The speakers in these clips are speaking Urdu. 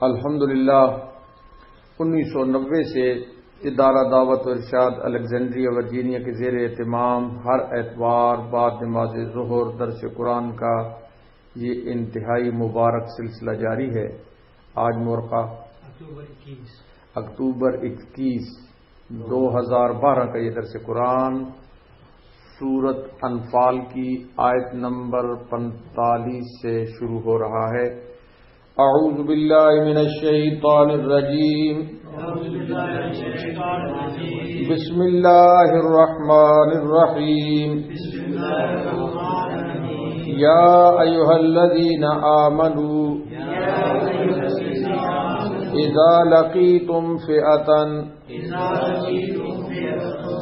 الحمدللہ 1990 سے ادارہ دعوت و ارشاد الیگزینڈریا ورجینیا کے زیر اہتمام ہر اتوار بعد نماز ظہر درس قرآن کا یہ انتہائی مبارک سلسلہ جاری ہے۔ آج مورخہ اکتوبر 21 2012 کا یہ درس قرآن سورۃ انفال کی آیت نمبر 45 سے شروع ہو رہا ہے۔ اعوذ باللہ من الشیطان الرجیم، بسم اللہ الرحمن الرحیم، یا ایھا الذین آمنوا اذا لقیتم فئۃ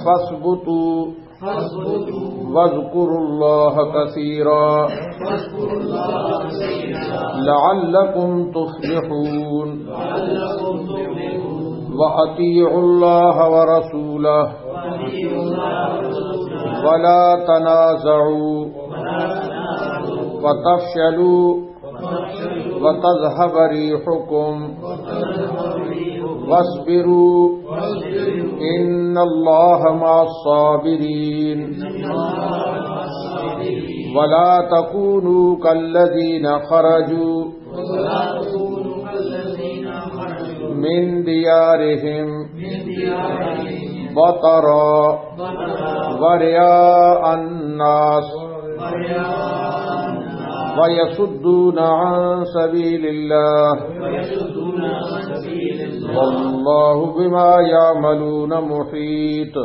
فاثبتوا واذکروا اللہ کثیرا لعلکم تفلحون وأطیعوا اللہ ورسولہ ولا تنازعوا فتفشلوا وتذهب ريحكم واصبروا إن الله مع الصابرين ولا تكونوا كالذين خرجوا من ديارهم بطرا ورئاء الناس وَيَصُدُّونَ عَن سَبِيلِ اللَّهِ وَاللَّهُ بِمَا يَعْمَلُونَ مُحِيطٌ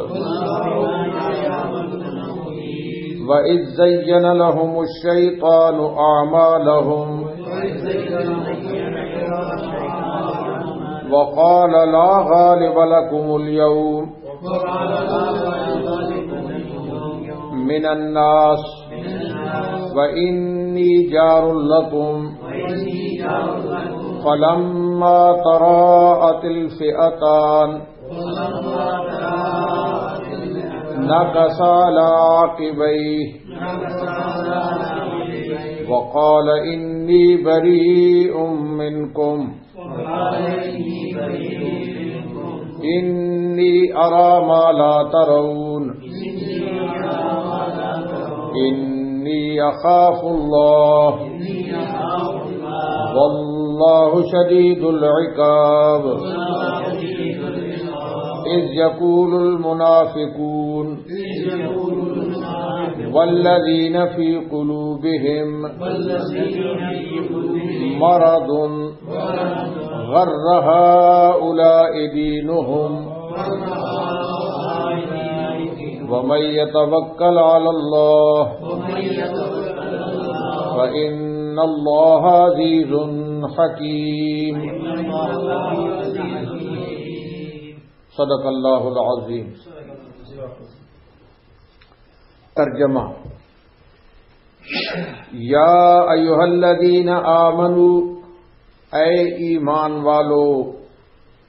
وَإِذْ زَيَّنَ لَهُمُ الشَّيْطَانُ أَعْمَالَهُمْ وَقَالَ لَا غَالِبَ لَكُمُ الْيَوْمَ مِنَ النَّاسِ وَإِنِّي جَارٌ لَكُمْ فَلَمَّا تَرَاءَتِ الْفِئَتَانِ نَكَصَ عَلَى عَقِبَيْهِ وَقَالَ إِنِّي بَرِيءٌ مِّنكُمْ إِنِّي أَرَى مَا لَا تَرَوْنَ إِنِّي أَخَافُ اللَّهَ وَاللَّهُ شَدِيدُ الْعِقَابِ إِذْ يَقُولُ الْمُنَافِقُونَ وَالَّذِينَ فِي قُلُوبِهِم مَّرَضٌ غَرَّ هَٰؤُلَاءِ دِينُهُمْ وَمَن يَتَوَكَّلْ عَلَى اللَّهِ فَإِنَّ اللَّهَ عَزِيزٌ حَكِيمٌ۔ صدق اللہ العظیم۔ ترجمہ: یا ایھا الذین آمنوا، اے ایمان والو،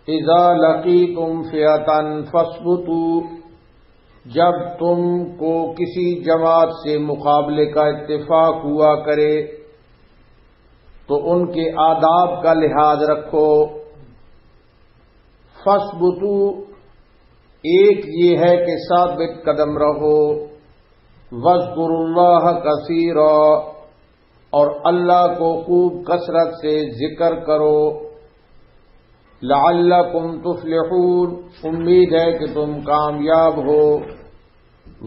اذا لقیتم فئۃ فاثبتوا، جب تم کو کسی جماعت سے مقابلے کا اتفاق ہوا کرے تو ان کے آداب کا لحاظ رکھو۔ فاثبتوا، ایک یہ ہے کہ ثابت قدم رہو۔ واذکروا اللہ کثیرا، اور اللہ کو خوب کثرت سے ذکر کرو۔ لعلکم تفلحون، امید ہے کہ تم کامیاب ہو۔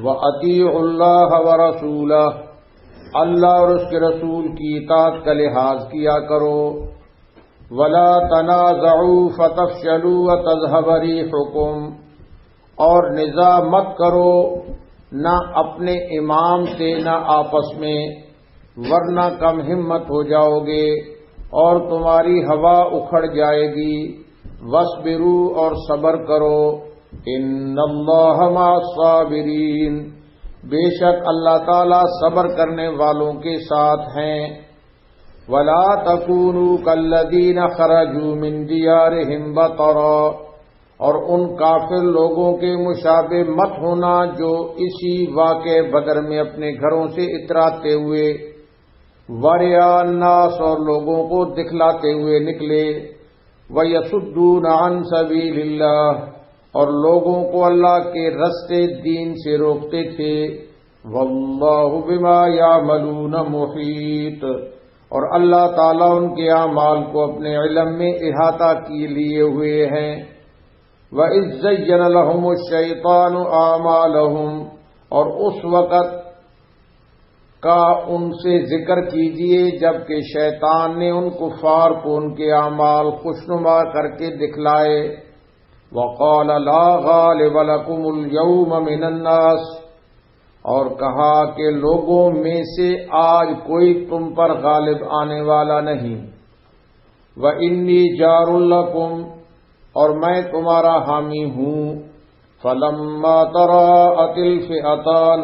وَأَطِیعُوا اللَّهَ وَرَسُولَهُ، اللہ اور اس کے رسول کی اطاعت کا لحاظ کیا کرو۔ وَلَا تَنَازَعُوا فَتَفْشَلُوا وَتَذْهَبَ رِيحُكُمْ، اور نزاع مت کرو، نہ اپنے امام سے نہ آپس میں، ورنہ کم ہمت ہو جاؤ گے اور تمہاری ہوا اکھڑ جائے گی۔ وَاصْبِرُوا، اور صبر کرو۔ ان اللہ مع الصابرین، بے شک اللہ تعالی صبر کرنے والوں کے ساتھ ہیں۔ ولا تکونوا کالذین خرجوا من دیارہم بطرا، اور ان کافر لوگوں کے مشابہ مت ہونا جو اسی واقعے بدر میں اپنے گھروں سے اتراتے ہوئے وریا الناس اور لوگوں کو دکھلاتے ہوئے نکلے، وَيَصُدُّونَ عَن سَبِيلِ اللَّهِ اور لوگوں کو اللہ کے رستے دین سے روکتے تھے. وَاللَّهُ بِمَا يَعْمَلُونَ مُحِيطٌ اور اللہ تعالیٰ ان کے اعمال کو اپنے علم میں احاطہ کیے لیے ہوئے ہیں. وَإِذْ زَيَّنَ لَهُمُ الشَّيْطَانُ أَعْمَالَهُمْ اور اس وقت کا ان سے ذکر کیجئے جبکہ شیطان نے ان کفار کو ان کے اعمال خوشنما کر کے دکھلائے. وَقَالَ لَا غَالِبَ لَكُمُ الْيَوْمَ مِنَ النَّاسِ اور کہا کہ لوگوں میں سے آج کوئی تم پر غالب آنے والا نہیں. وَإِنِّي جَارٌ لَكُمْ اور میں تمہارا حامی ہوں. فَلَمَّا تَرَاءَتِ الْفِئَتَانِ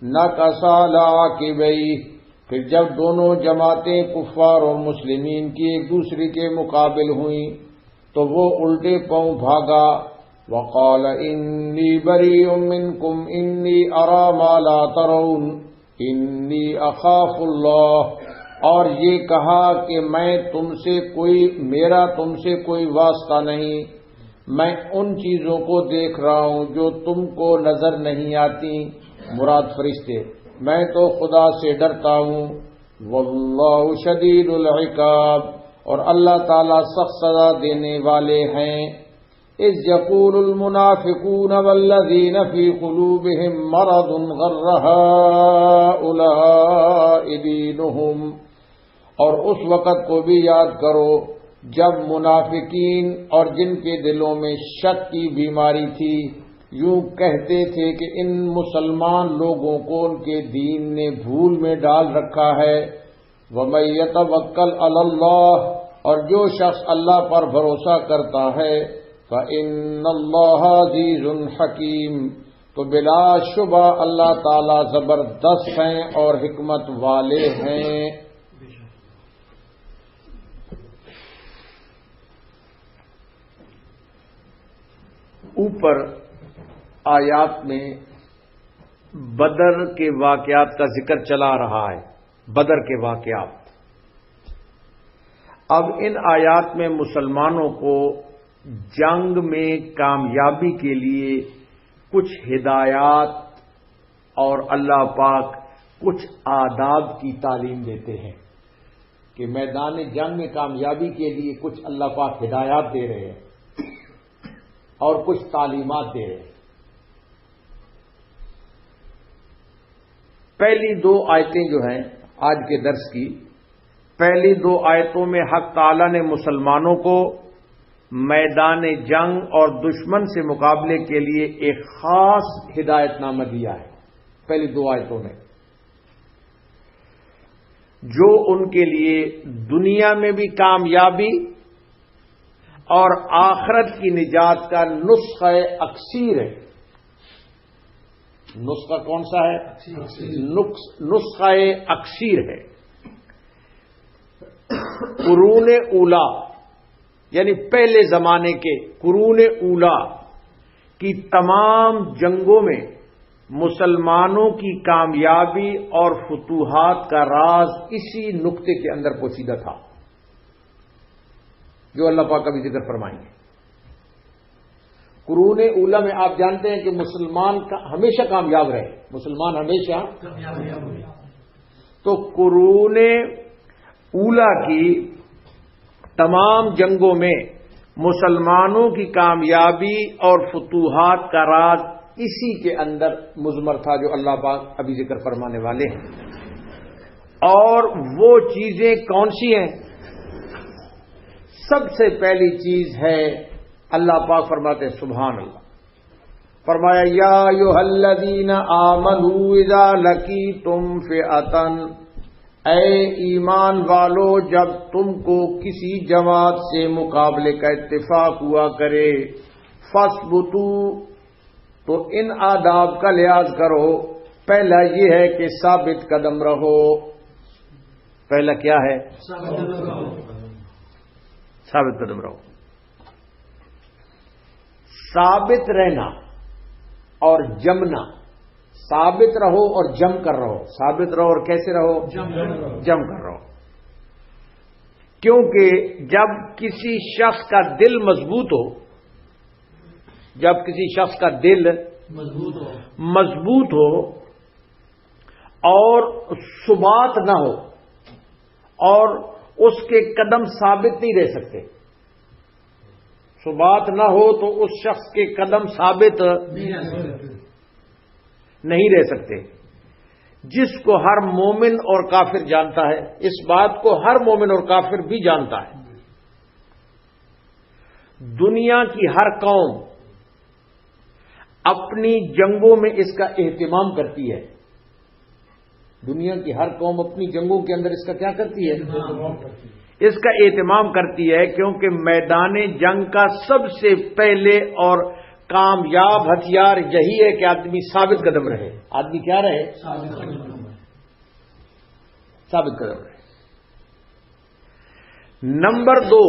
نَكَصَ عَلَىٰ عَقِبَيْهِ پھر جب دونوں جماعتیں کفار اور مسلمین کی ایک دوسرے کے مقابل ہوئیں تو وہ الٹے پاؤں بھاگا. وَقَالَ إِنِّي بَرِيءٌ مِّنكُمْ إِنِّي أَرَىٰ مَا لَا تَرَوْنَ إِنِّي أَخَافُ اللَّهَ اور یہ کہا کہ میرا تم سے کوئی واسطہ نہیں، میں ان چیزوں کو دیکھ رہا ہوں جو تم کو نظر نہیں آتی، مراد فرشتے، میں تو خدا سے ڈرتا ہوں. واللہ شدید العقاب اور اللہ تعالی سخت سزا دینے والے ہیں. اذ یقول المنافقون والذین فی قلوبهم مرض غر هؤلاء دینہم اور اس وقت کو بھی یاد کرو جب منافقین اور جن کے دلوں میں شک کی بیماری تھی یوں کہتے تھے کہ ان مسلمان لوگوں کو ان کے دین نے بھول میں ڈال رکھا ہے. وَمَن يَتَوَکَّلْ عَلَى اللَّهِ اور جو شخص اللہ پر بھروسہ کرتا ہے فَإِنَّ اللَّهَ عَزِیزٌ حَکِیمٌ تو بلا شبہ اللہ تعالی زبردست ہیں اور حکمت والے ہیں. اوپر آیات میں بدر کے واقعات کا ذکر چلا رہا ہے. بدر کے واقعات اب ان آیات میں مسلمانوں کو جنگ میں کامیابی کے لیے کچھ ہدایات اور اللہ پاک کچھ آداب کی تعلیم دیتے ہیں کہ میدان جنگ میں کامیابی کے لیے کچھ اللہ پاک ہدایات دے رہے ہیں اور کچھ تعلیمات دے رہے ہیں. پہلی دو آیتیں جو ہیں آج کے درس کی، پہلی دو آیتوں میں حق تعالی نے مسلمانوں کو میدان جنگ اور دشمن سے مقابلے کے لیے ایک خاص ہدایت نامہ دیا ہے. پہلی دو آیتوں میں جو ان کے لیے دنیا میں بھی کامیابی اور آخرت کی نجات کا نسخہ اکثیر ہے. نسخہ کون سا ہے؟ نسخہ اکثیر ہے. قرون اولا یعنی پہلے زمانے کے قرون اولا کی تمام جنگوں میں مسلمانوں کی کامیابی اور فتوحات کا راز اسی نقطے کے اندر پوشیدہ تھا جو اللہ پاک کا بھی ذکر فرمائیں گے. قرون اولا میں آپ جانتے ہیں کہ مسلمان ہمیشہ کامیاب رہے، مسلمان ہمیشہ کامیاب رہے. تو قرون اولا کی تمام جنگوں میں مسلمانوں کی کامیابی اور فتوحات کا راز اسی کے اندر مضمر تھا جو اللہ پاک ابھی ذکر فرمانے والے ہیں. اور وہ چیزیں کون سی ہیں؟ سب سے پہلی چیز ہے اللہ پاک فرماتے ہیں سبحان اللہ، فرمایا یا ایھا الذین آمنوا اذا لقیتم فئۃ اے ایمان والو جب تم کو کسی جماعت سے مقابلے کا اتفاق ہوا کرے فاثبتوا تو ان آداب کا لحاظ کرو. پہلا یہ ہے کہ ثابت قدم رہو. پہلا کیا ہے؟ ثابت قدم رہو. ثابت رہنا اور جمنا، ثابت رہو اور جم کر رہو. ثابت رہو اور کیسے رہو؟ جم کر رہو. کیونکہ جب کسی شخص کا دل مضبوط ہو، جب کسی شخص کا دل مضبوط ہو اور ثبات نہ ہو اور اس کے قدم ثابت نہیں رہ سکتے، ثبات نہ ہو تو اس شخص کے قدم ثابت نہیں رہ سکتے، جس کو ہر مومن اور کافر جانتا ہے، اس بات کو ہر مومن اور کافر بھی جانتا ہے۔ دنیا کی ہر قوم اپنی جنگوں میں اس کا اہتمام کرتی ہے، دنیا کی ہر قوم اپنی جنگوں کے اندر اس کا کیا کرتی ہے؟ اس کا اہتمام کرتی ہے، کیونکہ میدان جنگ کا سب سے پہلے اور کامیاب ہتھیار یہی ہے کہ آدمی ثابت قدم رہے۔ آدمی کیا رہے؟ ثابت قدم رہے۔ نمبر 2،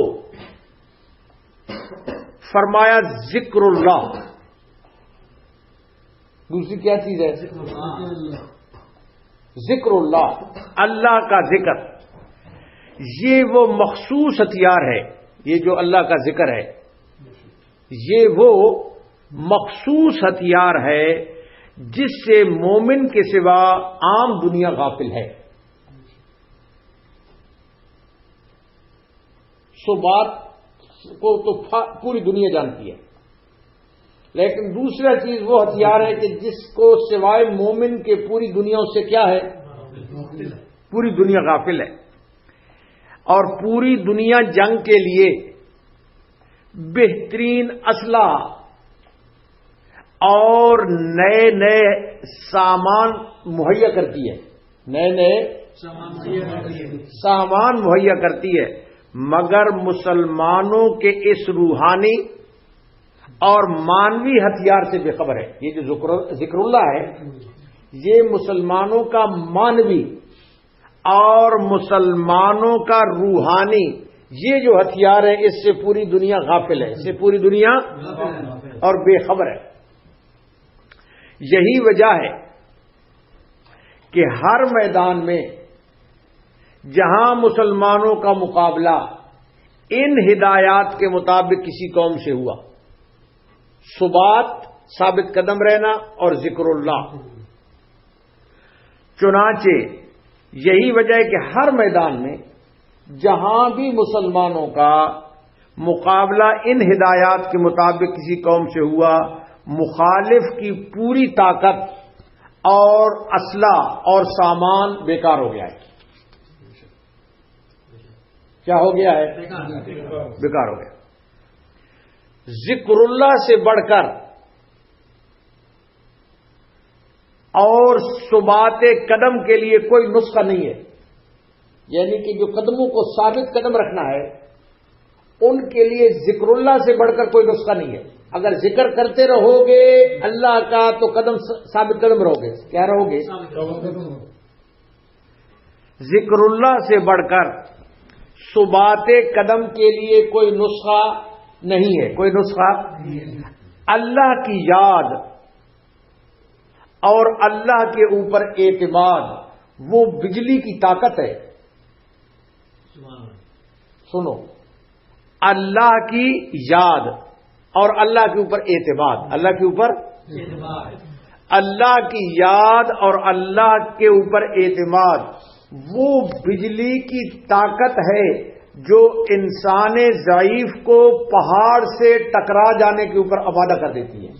فرمایا ذکر اللہ۔ دوسری کیا چیز ہے؟ ذکر اللہ، اللہ کا ذکر۔ یہ وہ مخصوص ہتھیار ہے، یہ جو اللہ کا ذکر ہے یہ وہ مخصوص ہتھیار ہے جس سے مومن کے سوا عام دنیا غافل ہے۔ سو بات کو تو پوری دنیا جانتی ہے، لیکن دوسرا چیز وہ ہتھیار ہے کہ جس کو سوائے مومن کے پوری دنیا اس سے کیا ہے؟ پوری دنیا غافل ہے۔ اور پوری دنیا جنگ کے لیے بہترین اسلحہ اور نئے نئے سامان مہیا کرتی ہے، نئے نئے سامان مہیا کرتی ہے، مگر مسلمانوں کے اس روحانی اور مانوی ہتھیار سے بے خبر ہے۔ یہ جو ذکر اللہ ہے یہ مسلمانوں کا مانوی اور مسلمانوں کا روحانی، یہ جو ہتھیار ہے اس سے پوری دنیا غافل ہے، اس سے پوری دنیا اور بے خبر ہے۔ یہی وجہ ہے کہ ہر میدان میں جہاں مسلمانوں کا مقابلہ ان ہدایات کے مطابق کسی قوم سے ہوا، ثبات، ثابت قدم رہنا اور ذکر اللہ۔ چنانچہ یہی وجہ ہے کہ ہر میدان میں جہاں بھی مسلمانوں کا مقابلہ ان ہدایات کے مطابق کسی قوم سے ہوا، مخالف کی پوری طاقت اور اسلحہ اور سامان بیکار ہو گیا ہے۔ کیا ہو گیا ہے؟ بیکار ہو گیا۔ ذکر اللہ سے بڑھ کر اور ثبات قدم کے لیے کوئی نسخہ نہیں ہے، یعنی کہ جو قدموں کو ثابت قدم رکھنا ہے ان کے لیے ذکر اللہ سے بڑھ کر کوئی نسخہ نہیں ہے۔ اگر ذکر کرتے رہو گے اللہ کا تو قدم ثابت قدم رہو گے۔ کیا رہو گے؟ ذکر اللہ سے بڑھ کر ثبات قدم کے لیے کوئی نسخہ نہیں ہے، کوئی نسخہ۔ اللہ کی یاد اور اللہ کے اوپر اعتماد وہ بجلی کی طاقت ہے۔ سنو، اللہ کی یاد اور اللہ کے اوپر اعتماد، اللہ کے اوپر اللہ کی یاد اور اللہ کے اوپر اعتماد وہ بجلی کی طاقت ہے جو انسان ضعیف کو پہاڑ سے ٹکرا جانے کے اوپر آمادہ کر دیتی ہے،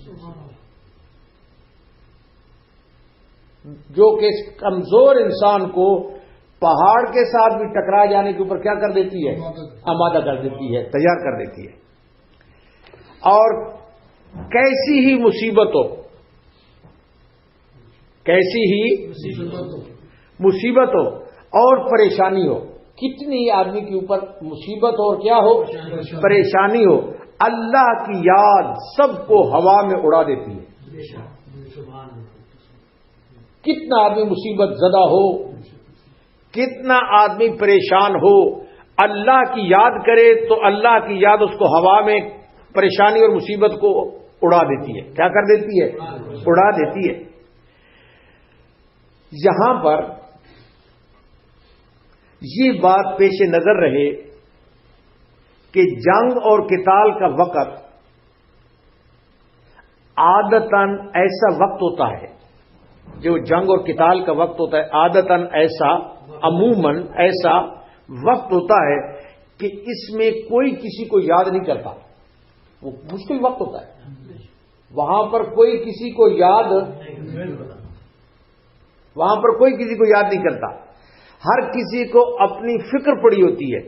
جو کہ کمزور انسان کو پہاڑ کے ساتھ بھی ٹکرا جانے کے اوپر کیا کر دیتی ہے؟ آمادہ کر دیتی ہے، تیار کر دیتی ہے۔ اور کیسی ہی مصیبت ہو، کیسی ہی مصیبت ہو اور پریشانی ہو، کتنی آدمی کے اوپر مصیبت ہو اور کیا ہو؟ پریشانی ہو، اللہ کی یاد سب کو ہوا میں اڑا دیتی ہے۔ کتنا آدمی مصیبت زدہ ہو، کتنا آدمی پریشان ہو، اللہ کی یاد کرے تو اللہ کی یاد اس کو ہوا میں پریشانی اور مصیبت کو اڑا دیتی ہے۔ کیا کر دیتی ہے؟ اڑا دیتی ہے۔ یہاں پر یہ بات پیش نظر رہے کہ جنگ اور قتال کا وقت عادتاً ایسا وقت ہوتا ہے، جو جنگ اور قتال کا وقت ہوتا ہے عادتاً ایسا، عموماً ایسا وقت ہوتا ہے کہ اس میں کوئی کسی کو یاد نہیں کرتا. وہ مشکل وقت ہوتا ہے، وہاں پر کوئی کسی کو یاد نہیں کرتا. ہر کسی کو اپنی فکر پڑی ہوتی ہے،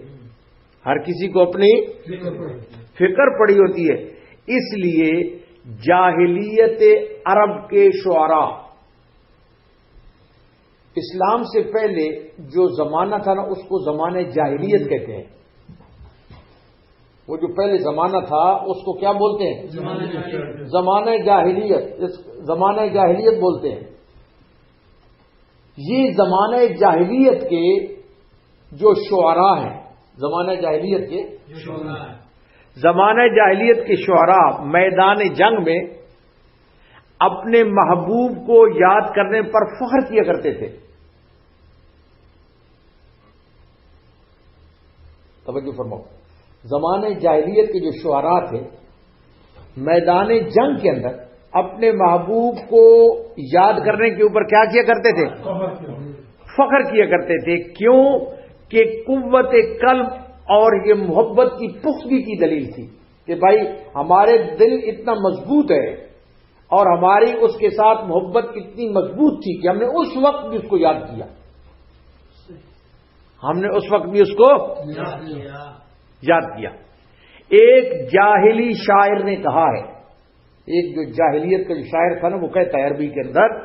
ہر کسی کو اپنی فکر پڑی ہوتی ہے. اس لیے جاہلیت عرب کے شعراء، اسلام سے پہلے جو زمانہ تھا نا، اس کو زمانہ جاہلیت کہتے ہیں. وہ جو پہلے زمانہ تھا اس کو کیا بولتے ہیں؟ زمانہ جاہلیت. زمانہ جاہلیت بولتے ہیں. یہ زمانہ جاہلیت کے جو شعراء ہیں، زمانہ جاہلیت کے شعراء میدان جنگ میں اپنے محبوب کو یاد کرنے پر فخر کیا کرتے تھے. توجہ فرماؤ. زمانہ جاہلیت کے جو شعراء تھے میدان جنگ کے اندر اپنے محبوب کو یاد کرنے کے اوپر کیا کیا کرتے تھے؟ فخر کیا کرتے تھے. کیوں؟ کہ قوت قلب اور یہ محبت کی پختگی کی دلیل تھی کہ بھائی ہمارے دل اتنا مضبوط ہے اور ہماری اس کے ساتھ محبت اتنی مضبوط تھی کہ ہم نے اس وقت بھی اس کو یاد کیا. ہم نے اس وقت بھی اس کو یاد کیا. ایک جاہلی شاعر نے کہا ہے، ایک جو جاہلیت کا جو شاعر تھا نا، وہ کہتا ہے عربی کے اندر،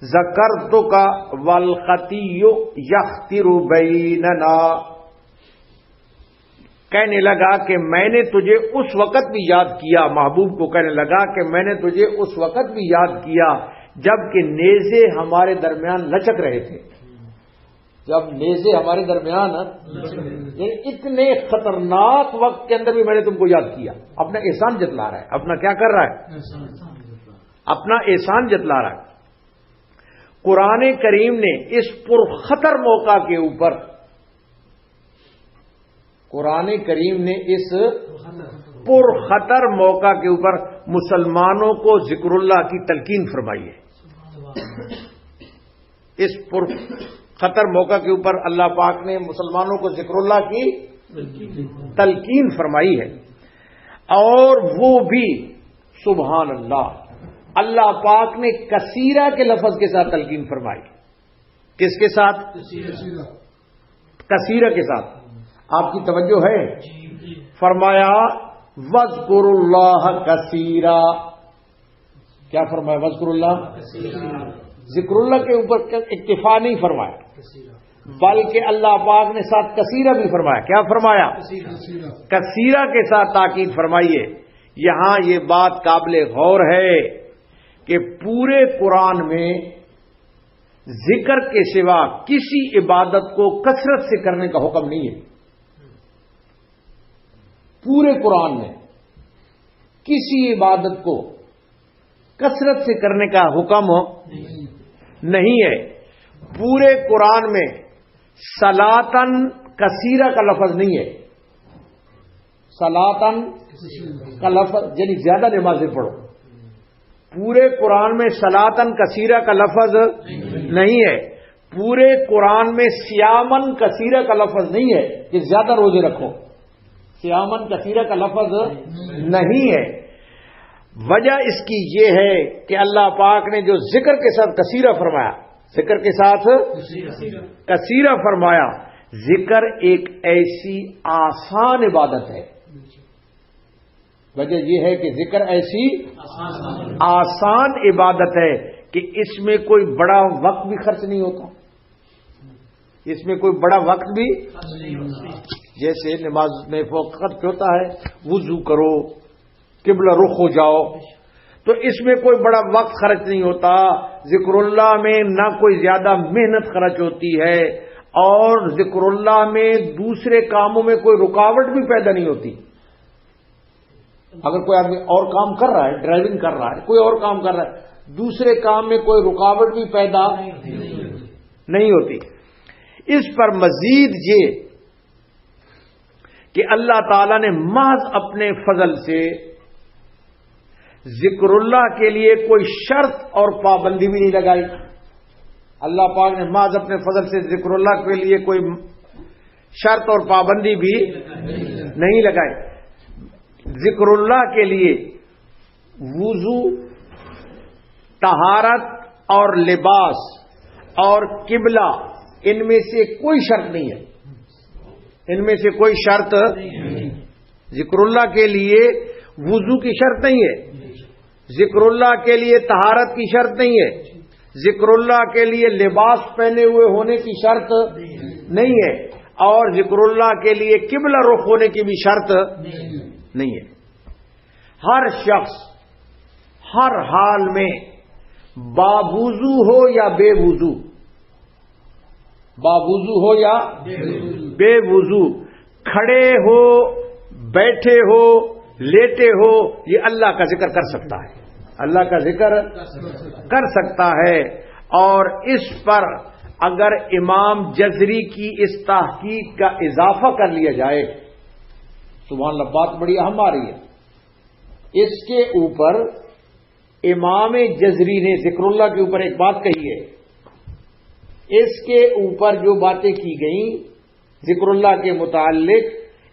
ذکرتک والخطی یختر بیننا، کہنے لگا کہ میں نے تجھے اس وقت بھی یاد کیا. محبوب کو کہنے لگا کہ میں نے تجھے اس وقت بھی یاد کیا جب کہ نیزے ہمارے درمیان لچک رہے تھے. جب نیزے ہمارے درمیان، اتنے خطرناک وقت کے اندر بھی میں نے تم کو یاد کیا. اپنا احسان جتلا رہا ہے. اپنا کیا کر رہا ہے؟ اپنا احسان جتلا رہا ہے. قرآن کریم نے اس پرخطر موقع کے اوپر، قرآن کریم نے اس پرخطر موقع کے اوپر مسلمانوں کو ذکر اللہ کی تلقین فرمائی ہے. اس پرخطر موقع کے اوپر اللہ پاک نے مسلمانوں کو ذکر اللہ کی تلقین فرمائی ہے. اور وہ بھی سبحان اللہ، اللہ پاک نے کثیرہ کے لفظ کے ساتھ تلقین فرمائی. کس کے ساتھ؟ کثیرہ کے ساتھ. آپ کی توجہ ہے؟ فرمایا وَاذْكُرُوا اللَّهَ كَثِيرًا. کیا فرمایا؟ وَاذْكُرُوا اللَّهَ. ذکر اللہ کے اوپر اکتفا نہیں فرمایا، بلکہ اللہ پاک نے ساتھ کثیرہ بھی فرمایا. کیا فرمایا؟ کثیرہ کے ساتھ تاکید فرمائیے. یہاں یہ بات قابل غور ہے کہ پورے قرآن میں ذکر کے سوا کسی عبادت کو کثرت سے کرنے کا حکم نہیں ہے. پورے قرآن میں کسی عبادت کو کثرت سے کرنے کا حکم نہیں ہے. پورے قرآن میں صلاتن کثیرہ کا لفظ نہیں ہے. صلاتن کا لفظ یعنی زیادہ نمازیں پڑھو. پورے قرآن میں صلاتن کثیرہ کا لفظ نہیں ہے. پورے قرآن میں صیامن کثیرہ کا لفظ نہیں ہے کہ زیادہ روزے رکھو. صیامن کثیرہ کا لفظ نہیں ہے. وجہ اس کی یہ ہے کہ اللہ پاک نے جو ذکر کے ساتھ کثیرہ فرمایا، ذکر کے ساتھ کثیرہ فرمایا، ذکر ایک ایسی آسان عبادت ہے. وجہ یہ ہے کہ ذکر ایسی آسان عبادت ہے کہ اس میں کوئی بڑا وقت بھی خرچ نہیں ہوتا. اس میں کوئی بڑا وقت بھی، جیسے نماز میں وقت ہوتا ہے، وضو کرو، قبلہ رخ ہو جاؤ، تو اس میں کوئی بڑا وقت خرچ نہیں ہوتا. ذکر اللہ میں نہ کوئی زیادہ محنت خرچ ہوتی ہے، اور ذکر اللہ میں دوسرے کاموں میں کوئی رکاوٹ بھی پیدا نہیں ہوتی. اگر کوئی آدمی اور کام کر رہا ہے، ڈرائیونگ کر رہا ہے، کوئی اور کام کر رہا ہے، دوسرے کام میں کوئی رکاوٹ بھی پیدا نہیں ہوتی. اس پر مزید یہ کہ اللہ تعالی نے محض اپنے فضل سے ذکر اللہ کے لیے کوئی شرط اور پابندی بھی نہیں لگائی. اللہ پاک نے محض اپنے فضل سے ذکر اللہ کے لیے کوئی شرط اور پابندی بھی نہیں لگائی. ذکر اللہ کے لیے وضو، طہارت اور لباس اور قبلہ ان میں سے کوئی شرط نہیں ہے. ان میں سے کوئی شرط ذکر اللہ کے لیے وضو کی شرط نہیں ہے، ذکر اللہ کے لیے طہارت کی شرط نہیں ہے، ذکر اللہ کے لیے لباس پہنے ہوئے ہونے کی شرط نہیں ہے، اور ذکر اللہ کے لیے قبلہ رخ ہونے کی بھی شرط نہیں ہے. ہر شخص ہر حال میں باوضو ہو یا بے وضو، باوضو ہو یا بے وضو، کھڑے ہو، بیٹھے ہو، لیٹے ہو، یہ اللہ کا ذکر کر سکتا ہے، اللہ کا ذکر کر سکتا ہے. اور اس پر اگر امام جزری کی اس تحقیق کا اضافہ کر لیا جائے، سبحان اللہ، بات بڑی اہم آ رہی ہے. اس کے اوپر امام جزری نے ذکر اللہ کے اوپر ایک بات کہی ہے، اس کے اوپر جو باتیں کی گئیں ذکر اللہ کے متعلق،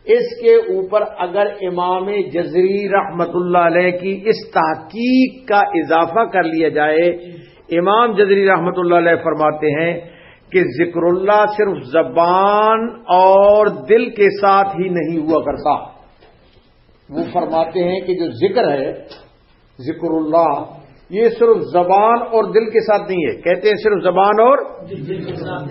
اس کے اوپر اگر امام جزری رحمت اللہ علیہ کی اس تحقیق کا اضافہ کر لیا جائے، امام جزری رحمت اللہ علیہ فرماتے ہیں کہ ذکر اللہ صرف زبان اور دل کے ساتھ ہی نہیں ہوا کرتا. وہ فرماتے ہیں کہ جو ذکر ہے، ذکر اللہ، یہ صرف زبان اور دل کے ساتھ نہیں ہے. کہتے ہیں صرف زبان اور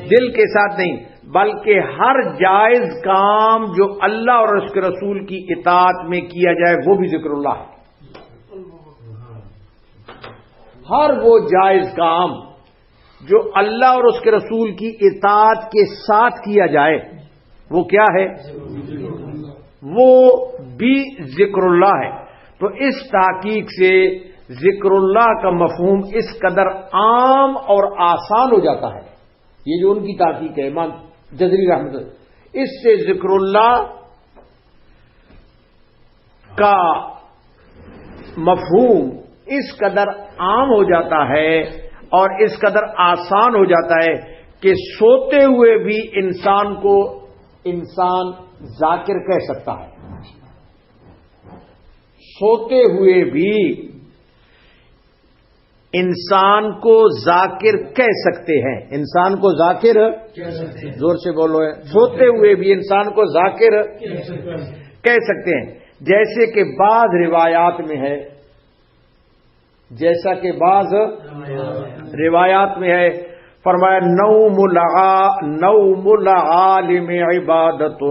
دل کے ساتھ نہیں، بلکہ ہر جائز کام جو اللہ اور اس کے رسول کی اطاعت میں کیا جائے وہ بھی ذکر اللہ ہے. ہر وہ جائز کام جو اللہ اور اس کے رسول کی اطاعت کے ساتھ کیا جائے وہ کیا ہے؟ وہ بھی ذکر اللہ ہے. تو اس تحقیق سے ذکر اللہ کا مفہوم اس قدر عام اور آسان ہو جاتا ہے. یہ جو ان کی تحقیق ہے امام جزری رحمۃ اللہ، اس سے ذکر اللہ کا مفہوم اس قدر عام ہو جاتا ہے اور اس قدر آسان ہو جاتا ہے کہ سوتے ہوئے بھی انسان کو انسان ذاکر کہہ سکتا ہے. سوتے ہوئے بھی انسان کو ذاکر کہہ سکتے ہیں. انسان کو ذاکر زور سے بولو ہے. سوتے ہوئے بھی انسان کو ذاکر کہہ سکتے ہیں. جیسے کہ بعض روایات میں ہے، جیسا کہ بعض روایات میں ہے، فرمایا نوم العالم عبادت.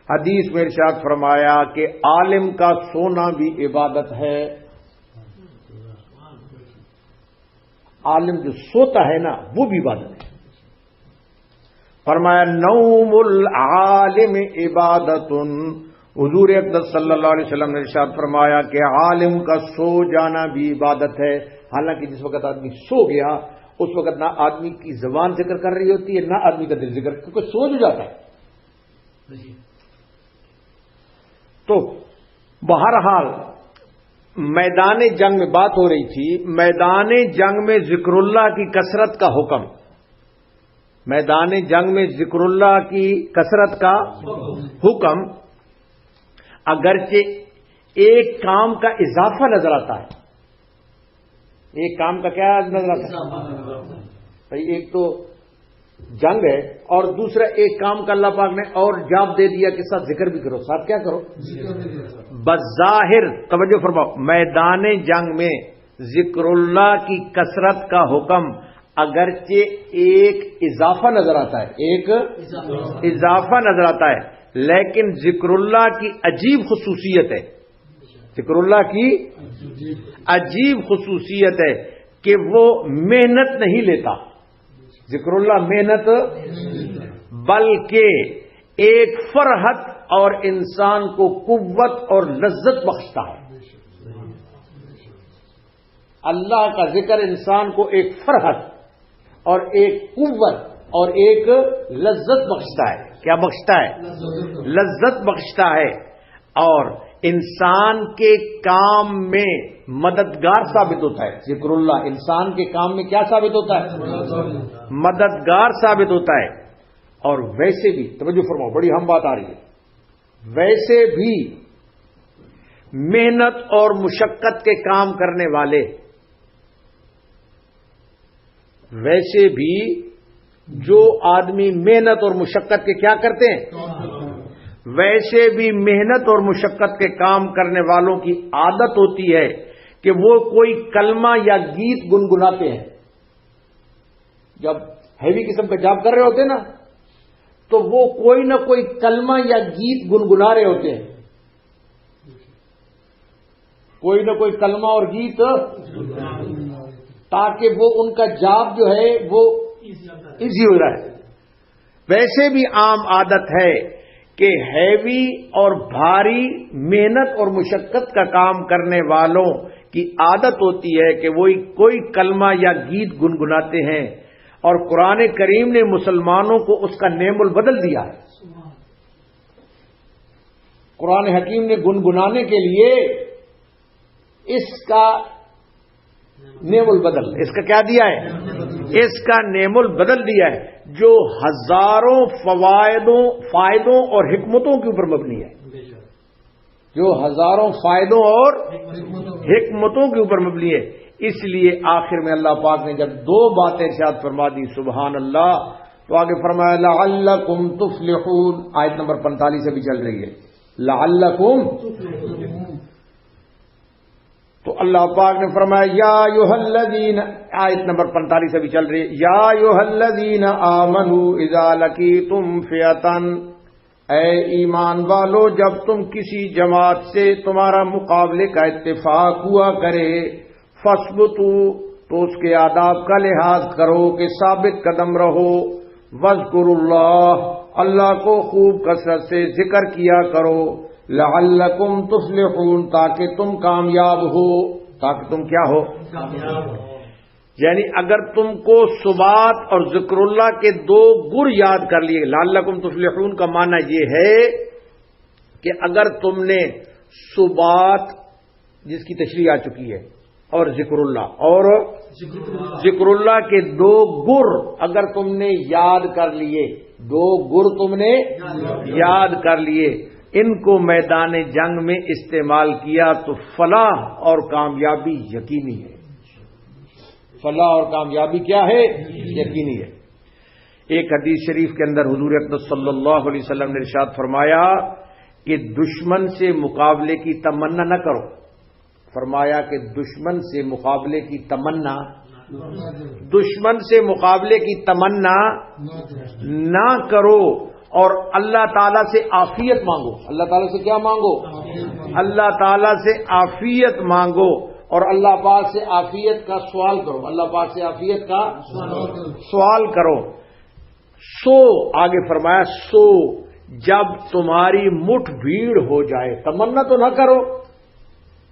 حدیث میں ارشاد فرمایا کہ عالم کا سونا بھی عبادت ہے. عالم جو سوتا ہے نا وہ بھی عبادت ہے. فرمایا نوم العالم عبادت. حضور اقدس صلی اللہ علیہ وسلم نے ارشاد فرمایا کہ عالم کا سو جانا بھی عبادت ہے. حالانکہ جس وقت آدمی سو گیا اس وقت نہ آدمی کی زبان ذکر کر رہی ہوتی ہے نہ آدمی کا دل ذکر، کیونکہ سو جو جاتا ہے. تو بہرحال میدان جنگ میں بات ہو رہی تھی، میدان جنگ میں ذکر اللہ کی کثرت کا حکم، میدان جنگ میں ذکر اللہ کی کثرت کا حکم، اگرچہ ایک کام کا اضافہ نظر آتا ہے. ایک کام کا کیا نظر آتا ہے بھائی؟ ایک تو جنگ ہے اور دوسرا ایک کام کا اللہ پاک نے اور جاب دے دیا کہ ساتھ ذکر بھی کرو. ساتھ کیا کرو؟ بظاہر توجہ فرماؤ، میدان جنگ میں ذکر اللہ کی کثرت کا حکم اگرچہ ایک اضافہ نظر آتا ہے، ایک اضافہ نظر آتا ہے، لیکن ذکر اللہ کی عجیب خصوصیت ہے، ذکر اللہ کی عجیب خصوصیت ہے کہ وہ محنت نہیں لیتا. ذکر اللہ محنت بلکہ ایک فرحت اور انسان کو قوت اور لذت بخشتا ہے. اللہ کا ذکر انسان کو ایک فرحت اور ایک قوت اور ایک لذت بخشتا ہے. کیا بخشتا ہے؟ لذت بخشتا ہے، اور انسان کے کام میں مددگار ثابت ہوتا ہے۔ ذکر اللہ انسان کے کام میں کیا ثابت ہوتا ہے؟ مددگار ثابت ہوتا ہے۔ اور ویسے بھی توجہ فرماؤ، بڑی اہم بات آ رہی ہے، ویسے بھی محنت اور مشقت کے کام کرنے والے، ویسے بھی جو آدمی محنت اور مشقت کے کیا کرتے ہیں، ویسے بھی محنت اور مشقت کے کام کرنے والوں کی عادت ہوتی ہے کہ وہ کوئی کلمہ یا گیت گنگناتے ہیں۔ جب ہیوی قسم کا جاب کر رہے ہوتے ہیں نا، تو وہ کوئی نہ کوئی کلمہ یا گیت گنگنا رہے ہوتے ہیں، کوئی نہ کوئی کلمہ اور گیت، تاکہ وہ ان کا جاب جو ہے وہ ایزی ہو رہا ہے۔ ویسے بھی عام عادت ہے کہ ہیوی اور بھاری محنت اور مشقت کا کام کرنے والوں کی عادت ہوتی ہے کہ وہ کوئی کلمہ یا گیت گنگناتے ہیں، اور قرآن کریم نے مسلمانوں کو اس کا نعم البدل دیا ہے۔ قرآن حکیم نے گنگنانے کے لیے اس کا نعم البدل، اس کا کیا دیا ہے؟ اس کا نعم البدل دیا ہے، جو ہزاروں فائدوں اور حکمتوں کے اوپر مبنی ہے، جو ہزاروں فائدوں اور حکمتوں کے اوپر مبنی ہے۔ اس لیے آخر میں اللہ پاک نے جب دو باتیں ارشاد فرما دی، سبحان اللہ، تو آگے فرمایا لعلکم تفلحون، آیت نمبر 45 سے بھی چل رہی ہے، لعلکم، تو اللہ پاک نے فرمایا یا ایھا الذین، آیت نمبر 45 سے بھی چل رہی ہے، یا ایھا الذین آمنوا اذا لقیتم فئۃ، اے ایمان والو جب تم کسی جماعت سے تمہارا مقابلے کا اتفاق ہوا کرے، فاثبتوا، تو اس کے آداب کا لحاظ کرو کہ ثابت قدم رہو، واذکروا اللہ، اللہ کو خوب کثرت سے ذکر کیا کرو، لعلکم تفلحون، تاکہ تم کامیاب ہو، تاکہ تم کیا ہو؟ یعنی اگر تم کو ثبات اور ذکر اللہ کے دو گر یاد کر لیے، لعلکم تفلحون کا معنی یہ ہے کہ اگر تم نے ثبات جس کی تشریح آ چکی ہے، اور ذکر اللہ کے دو گر اگر تم نے یاد کر لیے، دو گر تم نے یاد کر لیے، ان کو میدان جنگ میں استعمال کیا تو فلاح اور کامیابی یقینی ہے۔ فلاح اور کامیابی کیا ہے؟ یقینی ہے۔ ایک حدیث شریف کے اندر حضور اقدس صلی اللہ علیہ وسلم نے ارشاد فرمایا کہ دشمن سے مقابلے کی تمنا نہ کرو، فرمایا کہ دشمن سے مقابلے کی تمنا، دشمن سے مقابلے کی تمنا نہ کرو، اور اللہ تعالیٰ سے عافیت مانگو۔ اللہ تعالیٰ سے کیا مانگو؟ اللہ تعالیٰ سے عافیت مانگو، اور اللہ پاک سے عافیت کا سوال کرو، اللہ پاک سے عافیت کا سوال کرو۔ سو آگے فرمایا، سو جب تمہاری مٹھ بھیڑ ہو جائے، تمنا تو نہ کرو،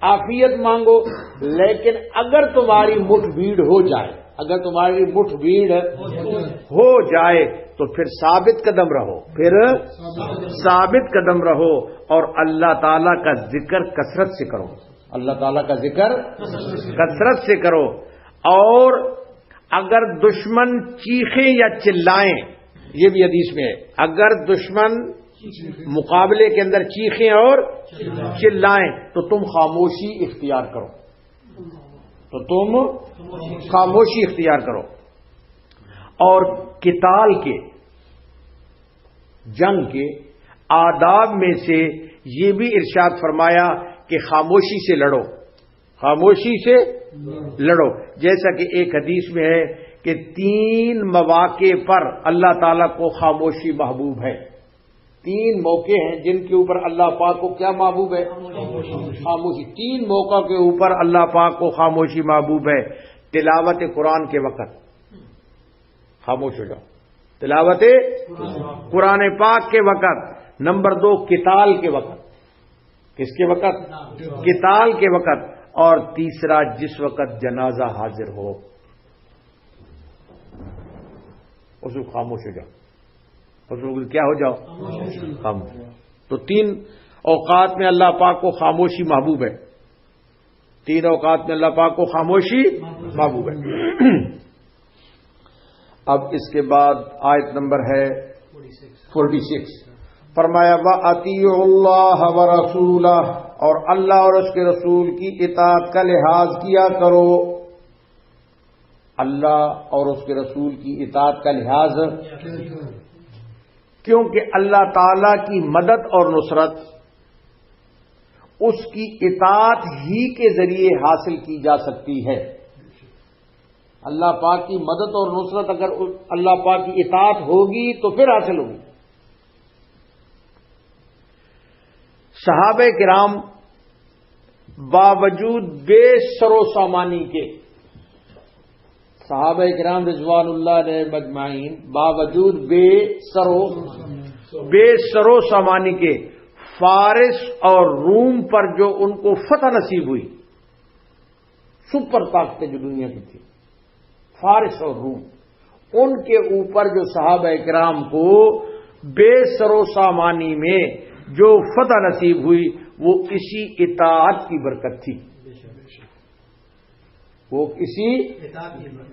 عافیت مانگو، لیکن اگر تمہاری مٹھ بھیڑ ہو جائے، اگر تمہاری مٹھ بھیڑ ہو جائے تو پھر ثابت قدم رہو، پھر ثابت قدم رہو، اور اللہ تعالیٰ کا ذکر کثرت سے کرو، اللہ تعالیٰ کا ذکر کثرت سے کرو۔ اور اگر دشمن چیخیں یا چلائیں، یہ بھی حدیث میں ہے، اگر دشمن مقابلے کے اندر چیخیں اور چلائیں تو تم خاموشی اختیار کرو، تو تم خاموشی اختیار کرو۔ اور قتال کے، جنگ کے آداب میں سے یہ بھی ارشاد فرمایا کہ خاموشی سے لڑو، خاموشی سے لڑو، جیسا کہ ایک حدیث میں ہے کہ 3 مواقع پر اللہ تعالیٰ کو خاموشی محبوب ہے۔ 3 موقع ہیں جن کے اوپر اللہ پاک کو کیا محبوب ہے؟ خاموشی۔ 3 موقع کے اوپر اللہ پاک کو خاموشی محبوب ہے۔ تلاوت قرآن کے وقت خاموش ہو جاؤ، تلاوت قرآن پاک کے وقت۔ نمبر 2 قتال کے وقت، کس کے وقت؟ قتال کے وقت۔ اور تیسرا جس وقت جنازہ حاضر ہو اس وقت خاموش ہو جاؤ۔ اور کیا ہو جاؤ خاموش. تو 3 اوقات میں اللہ پاک کو خاموشی محبوب ہے. 3 اوقات میں اللہ پاک کو خاموشی محبوب ہے. اب اس کے بعد آیت نمبر ہے 46. فرمایا وَأَطِیعُوا اللَّهَ وَرَسُولَهُ، اور اللہ اور اس کے رسول کی اطاعت کا لحاظ کیا کرو. اللہ اور اس کے رسول کی اطاعت کا لحاظ، کیونکہ اللہ تعالی کی مدد اور نصرت اس کی اطاعت ہی کے ذریعے حاصل کی جا سکتی ہے. اللہ پاک کی مدد اور نصرت اگر اللہ پاک کی اطاعت ہوگی تو پھر حاصل ہوگی. صحابہ کرام باوجود بے سر و سامانی کے، صحابہ کرام رضوان اللہ علیہ مجمعین باوجود بے سر و سامانی کے فارس اور روم پر جو ان کو فتح نصیب ہوئی، سپر طاقتیں جو دنیا کی تھی فارس اور روم، ان کے اوپر جو صحابہ کرام کو بے سر و سامانی میں جو فتح نصیب ہوئی وہ اسی اطاعت کی برکت تھی. وہ اسی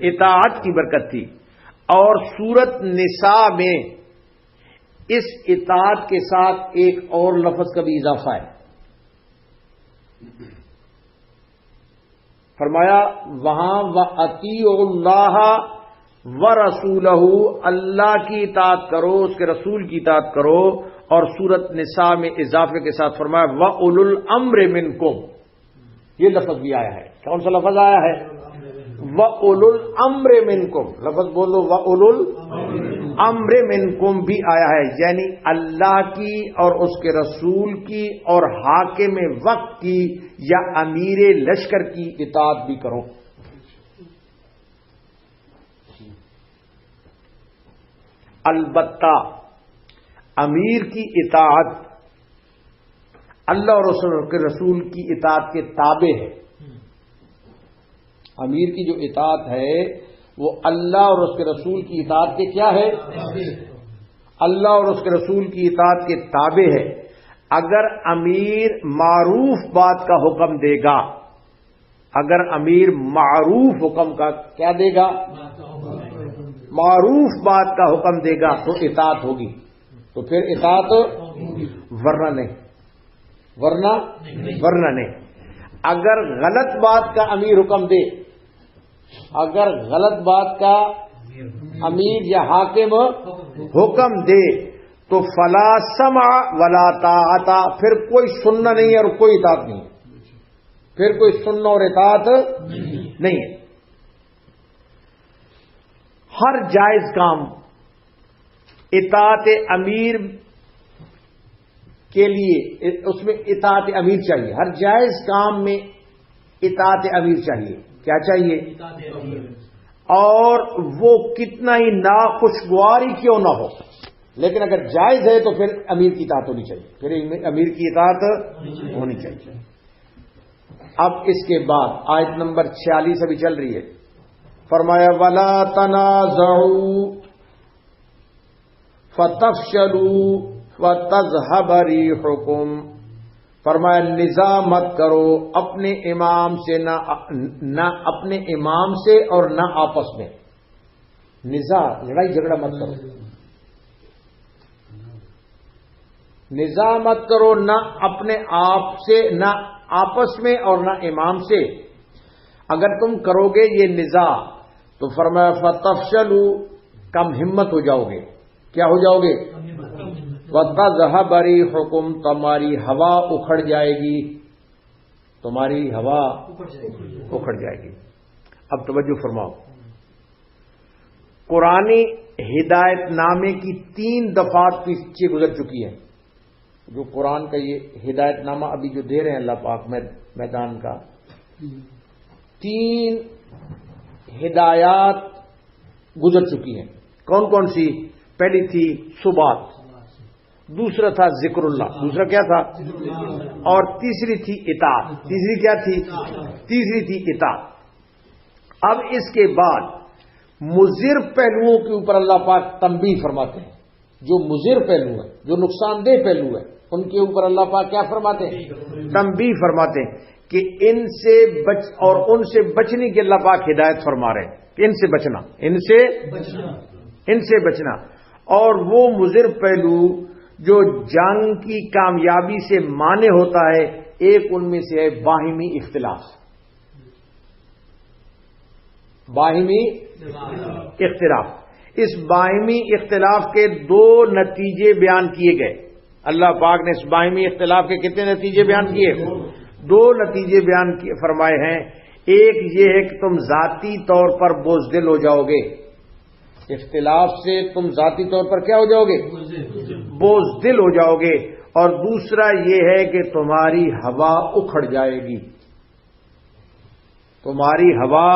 اطاعت کی برکت تھی. اور سورت نساء میں اس اطاعت کے ساتھ ایک اور لفظ کا بھی اضافہ ہے. فرمایا وہاں وَأَطِیعُوا اللَّهَ وَرَسُولَهُ، اللہ کی اطاعت کرو، اس کے رسول کی اطاعت کرو. اور سورت نساء میں اضافے کے ساتھ فرمایا وَأُولُو الْأَمْرِ مِنْکُمْ، یہ لفظ بھی آیا ہے. کون سا لفظ آیا ہے؟ وَأُولُو الْأَمْرِ مِنْکُمْ. لفظ بولو وَأُولُو الْأَمْرِ مِنْکُمْ بھی آیا ہے، یعنی اللہ کی اور اس کے رسول کی اور حاکم وقت کی یا امیر لشکر کی اطاعت بھی کرو. البتہ امیر کی اطاعت اللہ اور اس کے رسول کی اطاعت کے تابع ہے. امیر کی جو اطاعت ہے وہ اللہ اور اس کے رسول کی اطاعت کے کیا ہے؟ اللہ اور اس کے رسول کی اطاعت کے تابع ہے. اگر امیر معروف بات کا حکم دے گا، اگر امیر معروف حکم کا کیا دے گا؟ معروف بات کا حکم دے گا تو اطاعت ہوگی، تو پھر اطاعت، ورنہ نہیں، ورنہ نہیں. اگر غلط بات کا امیر حکم دے، اگر غلط بات کا امیر یا حاکم حکم دے تو فلا سمع ولا طاعت، پھر کوئی سننا نہیں ہے اور کوئی اطاعت نہیں، پھر کوئی سننا اور اطاعت نہیں ہے. ہر جائز کام اطاعت امیر کے لیے، اس میں اطاعت امیر چاہیے. ہر جائز کام میں اطاعت امیر چاہیے. کیا چاہیے؟ اور وہ کتنا ہی ناخوشگوار ہی کیوں نہ ہو، لیکن اگر جائز ہے تو پھر امیر کی اطاعت ہونی چاہیے، پھر امیر کی اطاعت ہونی چاہیے. اب اس کے بعد آیت نمبر 46 ابھی چل رہی ہے. فرمایا وَلَا تَنَازَعُوا فَتَفْشَلُوا وَتَذْهَبَ رِيحُكُمْ. فرمایا نزاع مت کرو اپنے امام سے، نہ اپنے امام سے اور نہ آپس میں. نزاع لڑائی جھگڑا مت کرو، نزاع مت کرو نہ اپنے آپ سے، نہ آپس میں اور نہ امام سے. اگر تم کرو گے یہ نزاع تو فرمایا فتفشلوا، کم ہمت ہو جاؤ گے. کیا ہو جاؤ گے؟ وَتَذْهَبَ رِيحُكُمْ، تمہاری ہوا اکھڑ جائے گی، تمہاری ہوا اکھڑ جائے گی. اب توجہ فرماؤ، قرآنی ہدایت نامے کی 3 دفعات پیچھے گزر چکی ہیں. جو قرآن کا یہ ہدایت نامہ ابھی جو دے رہے ہیں اللہ پاک میدان کا، 3 ہدایات گزر چکی ہیں. کون کون سی؟ پہلی تھی ثبات، دوسرا تھا ذکر اللہ، دوسرا کیا تھا؟ اور تیسری تھی اطاعت. تیسری کیا تھی؟ تیسری تھی اطاعت. اب اس کے بعد مضر پہلوؤں کے اوپر اللہ پاک تنبیہ فرماتے ہیں جو مضر پہلو ہے، جو نقصان دہ پہلو ہے، ان کے اوپر اللہ پاک کیا فرماتے ہیں؟ تنبیہ فرماتے ہیں کہ ان سے اور ان سے بچنے کی اللہ پاک ہدایت فرما رہے ہیں کہ ان سے بچنا، ان سے بچنا۔ اور وہ مضر پہلو جو جنگ کی کامیابی سے مانع ہوتا ہے، ایک ان میں سے ہے باہمی اختلاف۔ باہمی اختلاف، اس باہمی اختلاف کے دو نتیجے بیان کیے گئے۔ اللہ پاک نے اس باہمی اختلاف کے کتنے نتیجے بیان کیے؟ دو نتیجے بیان فرمائے ہیں۔ ایک یہ ہے کہ تم ذاتی طور پر بزدل ہو جاؤ گے، اختلاف سے تم ذاتی طور پر کیا ہو جاؤ گے؟ بزدل ہو جاؤ گے۔ اور دوسرا یہ ہے کہ تمہاری ہوا اکھڑ جائے گی، تمہاری ہوا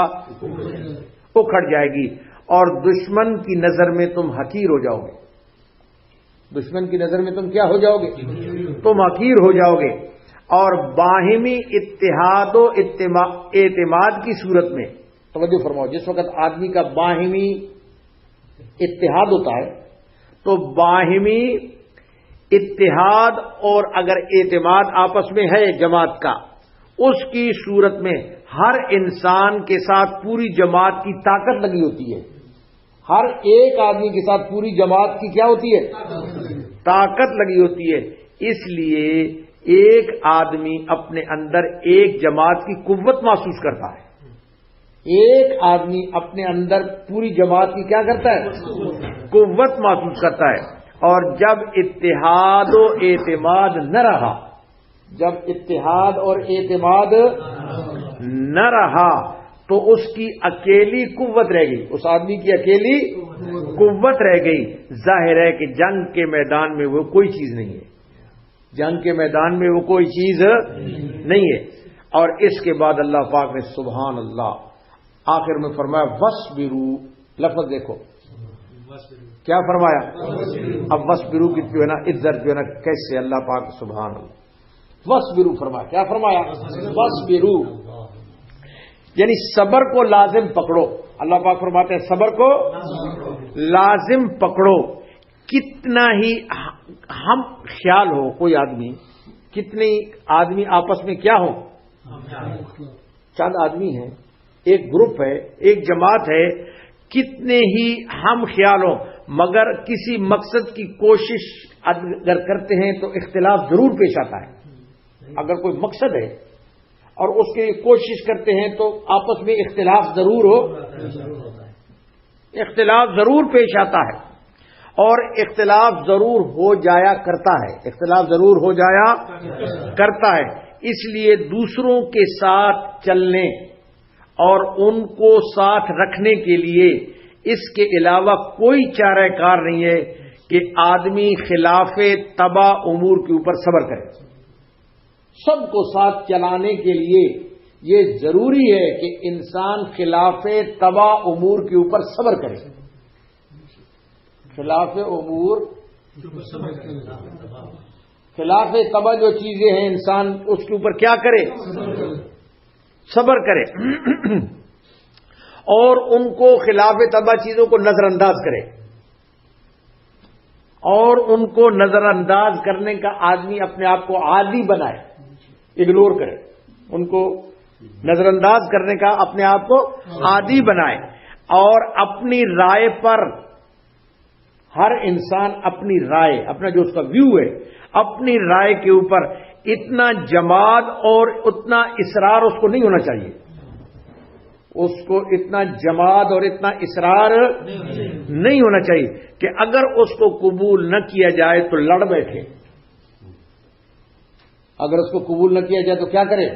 اکھڑ جائے گی، اور دشمن کی نظر میں تم حقیر ہو جاؤ گے۔ دشمن کی نظر میں تم کیا ہو جاؤ گے؟ تم حقیر ہو جاؤ گے۔ اور باہمی اتحاد و اعتماد کی صورت میں توجہ فرماؤ، جس وقت آدمی کا باہمی اتحاد ہوتا ہے تو باہمی اتحاد اور اگر اعتماد آپس میں ہے جماعت کا، اس کی صورت میں ہر انسان کے ساتھ پوری جماعت کی طاقت لگی ہوتی ہے۔ ہر ایک آدمی کے ساتھ پوری جماعت کی کیا ہوتی ہے؟ طاقت لگی ہوتی ہے۔ اس لیے ایک آدمی اپنے اندر ایک جماعت کی قوت محسوس کرتا ہے۔ ایک آدمی اپنے اندر پوری جماعت کی کیا کرتا ہے؟ قوت محسوس کرتا ہے۔ اور جب اتحاد و اعتماد نہ رہا، جب اتحاد اور اعتماد نہ رہا تو اس کی اکیلی قوت رہ گئی، اس آدمی کی اکیلی قوت رہ گئی۔ ظاہر ہے کہ جنگ کے میدان میں وہ کوئی چیز نہیں ہے، جنگ کے میدان میں وہ کوئی چیز نہیں ہے۔ اور اس کے بعد اللہ پاک نے سبحان اللہ آخر میں فرمایا وَاصْبِرُوا، لفظ دیکھو کیا فرمایا۔ اب وَاصْبِرُوا کی جو ہے نا عزت جو ہے نا کیسے اللہ پاک سبحان اللہ وَاصْبِرُوا فرمایا، کیا فرمایا؟ وَاصْبِرُوا، یعنی صبر کو لازم پکڑو۔ اللہ پاک فرماتے ہیں صبر کو لازم پکڑو۔ کتنا ہی ہم خیال ہو کوئی آدمی، کتنے آدمی آپس میں کیا ہو، چند آدمی ہیں، ایک گروپ ہے، ایک جماعت ہے، کتنے ہی ہم خیال ہو، مگر کسی مقصد کی کوشش اگر کرتے ہیں تو اختلاف ضرور پیش آتا ہے۔ اگر کوئی مقصد ہے اور اس کی کوشش کرتے ہیں تو آپس میں اختلاف ضرور ہو، اختلاف ضرور پیش آتا ہے، اور اختلاف ضرور ہو جایا کرتا ہے، اختلاف ضرور ہو جایا کرتا ہے۔ اس لیے دوسروں کے ساتھ چلنے اور ان کو ساتھ رکھنے کے لیے اس کے علاوہ کوئی چارہ کار نہیں ہے کہ آدمی خلاف طبع امور کے اوپر صبر کرے۔ سب کو ساتھ چلانے کے لیے یہ ضروری ہے کہ انسان خلاف طبع امور کے اوپر صبر کرے۔ خلاف امور، خلاف طبع جو چیزیں ہیں انسان اس کے اوپر کیا کرے؟ صبر کرے، اور ان کو خلاف طبع چیزوں کو نظر انداز کرے، اور ان کو نظر انداز کرنے کا آدمی اپنے آپ کو عادی بنائے، اگنور کرے، ان کو نظر انداز کرنے کا اپنے آپ کو عادی بنائے، اور اپنی رائے پر ہر انسان اپنی رائے، اپنا جو اس کا ویو ہے، اپنی رائے کے اوپر اتنا جماد اور اتنا اصرار اس کو نہیں ہونا چاہیے، اس کو اتنا جماد اور اتنا اصرار نہیں ہونا چاہیے کہ اگر اس کو قبول نہ کیا جائے تو لڑ بیٹھے، اگر اس کو قبول نہ کیا جائے تو کیا کرے؟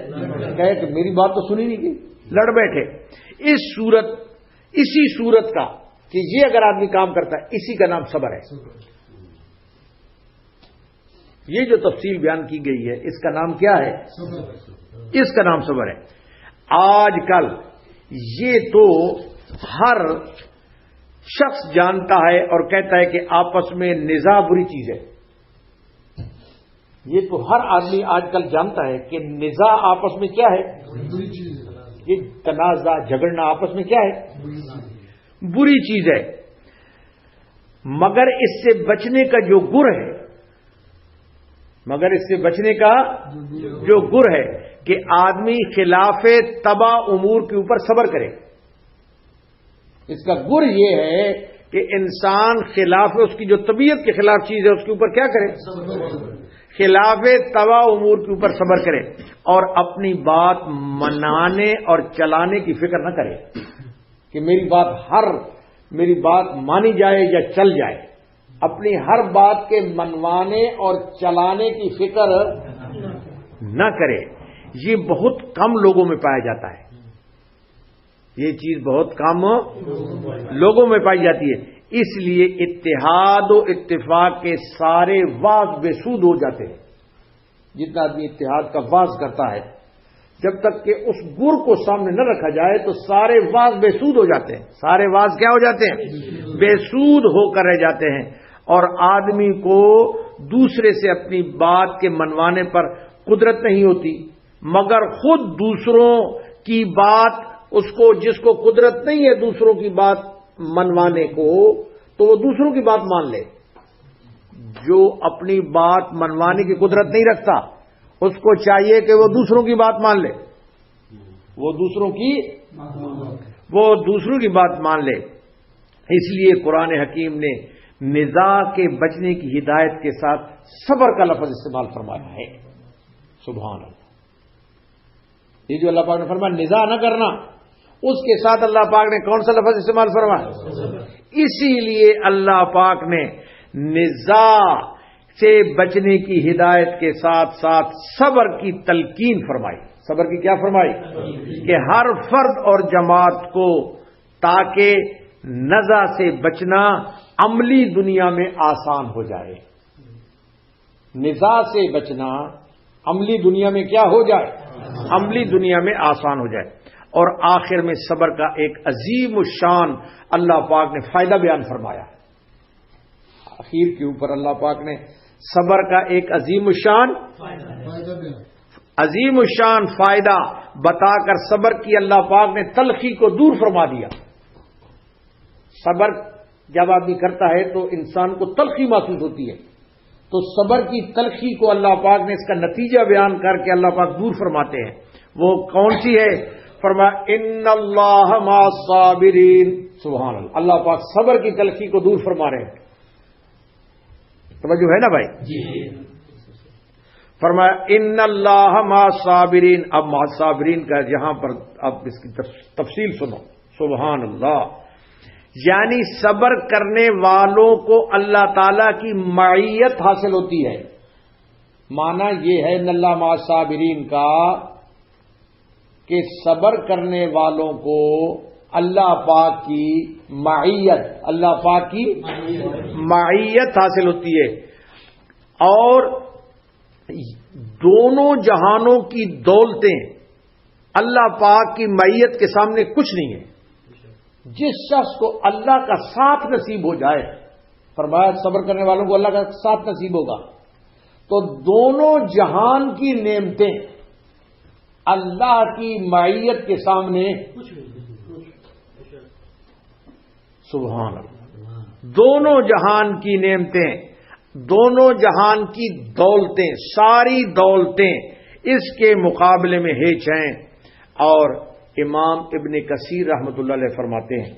کہے کہ میری بات تو سنی نہیں گئی، لڑ بیٹھے۔ اسی صورت کا کہ یہ اگر آدمی کام کرتا ہے، اسی کا نام صبر ہے۔ یہ جو تفصیل بیان کی گئی ہے اس کا نام کیا ہے؟ اس کا نام صبر ہے۔ آج کل یہ تو ہر شخص جانتا ہے اور کہتا ہے کہ آپس میں نزاع بری چیز ہے۔ یہ تو ہر آدمی آج کل جانتا ہے کہ نزاع آپس میں کیا ہے؟ یہ تنازع، جھگڑنا آپس میں کیا ہے؟ بری چیز ہے۔ مگر اس سے بچنے کا جو گر ہے، مگر اس سے بچنے کا جو گر ہے کہ آدمی خلاف تبع امور کے اوپر صبر کرے. اس کا گر یہ ہے کہ انسان خلاف اس کی جو طبیعت کے خلاف چیز ہے اس کے اوپر کیا کرے؟ خلاف تبع امور کے اوپر صبر کرے اور اپنی بات منانے اور چلانے کی فکر نہ کرے کہ میری بات مانی جائے یا چل جائے. اپنی ہر بات کے منوانے اور چلانے کی فکر نہ کرے. یہ بہت کم لوگوں میں پایا جاتا ہے. یہ چیز بہت کم لوگوں میں پائی جاتی ہے. اس لیے اتحاد و اتفاق کے سارے واز بے سود ہو جاتے ہیں. جتنا آدمی اتحاد کا واز کرتا ہے جب تک کہ اس گر کو سامنے نہ رکھا جائے تو سارے واز بے سود ہو جاتے ہیں. سارے واز کیا ہو جاتے ہیں؟ بے سود ہو کر رہ جاتے ہیں. اور آدمی کو دوسرے سے اپنی بات کے منوانے پر قدرت نہیں ہوتی، مگر خود دوسروں کی بات جس کو قدرت نہیں ہے دوسروں کی بات منوانے کو، تو وہ دوسروں کی بات مان لے. جو اپنی بات منوانے کی قدرت نہیں رکھتا اس کو چاہیے کہ وہ دوسروں کی بات مان لے. وہ دوسروں کی بات مان لے. اس لیے قرآن حکیم نے نزاع کے بچنے کی ہدایت کے ساتھ صبر کا لفظ استعمال فرمایا ہے. سبحان اللہ. یہ جو اللہ پاک نے فرمایا نزاع نہ کرنا، اس کے ساتھ اللہ پاک نے کون سا لفظ استعمال فرمایا؟ اسی لیے اللہ پاک نے نزاع سے بچنے کی ہدایت کے ساتھ ساتھ صبر کی تلقین فرمائی. صبر کی کیا فرمائی؟ کہ ہر فرد اور جماعت کو تاکہ نزاع سے بچنا عملی دنیا میں آسان ہو جائے. نزاع سے بچنا عملی دنیا میں کیا ہو جائے؟ عملی دنیا میں آسان ہو جائے. اور آخر میں صبر کا ایک عظیم الشان اللہ پاک نے فائدہ بیان فرمایا. اخیر کے اوپر اللہ پاک نے صبر کا ایک عظیم الشان فائدہ بتا کر صبر کی اللہ پاک نے تلخی کو دور فرما دیا. صبر جب آدمی کرتا ہے تو انسان کو تلخی محسوس ہوتی ہے، تو صبر کی تلخی کو اللہ پاک نے اس کا نتیجہ بیان کر کے اللہ پاک دور فرماتے ہیں. وہ کون سی ہے؟ فرمایا ان اللہ مع الصابرین. سبحان اللہ. اللہ پاک صبر کی تلخی کو دور فرما رہے ہیں. توجہ ہے نا بھائی جی؟ فرمایا ان اللہ مع الصابرین. اب مع الصابرین کا یہاں پر اب اس کی تفصیل سنو. سبحان اللہ. یعنی صبر کرنے والوں کو اللہ تعالی کی معیت حاصل ہوتی ہے. معنی یہ ہے ان اللہ مع الصابرین کا کہ صبر کرنے والوں کو اللہ پاک کی معیت حاصل ہوتی ہے. اور دونوں جہانوں کی دولتیں اللہ پاک کی معیت کے سامنے کچھ نہیں ہے. جس شخص کو اللہ کا ساتھ نصیب ہو جائے، فرمایا صبر کرنے والوں کو اللہ کا ساتھ نصیب ہوگا، تو دونوں جہان کی نعمتیں اللہ کی معیت کے سامنے سبحان اللہ. دونوں جہان کی نعمتیں، دونوں جہان کی دولتیں، ساری دولتیں اس کے مقابلے میں ہیچ ہیں. اور امام ابن کثیر رحمۃ اللہ علیہ فرماتے ہیں،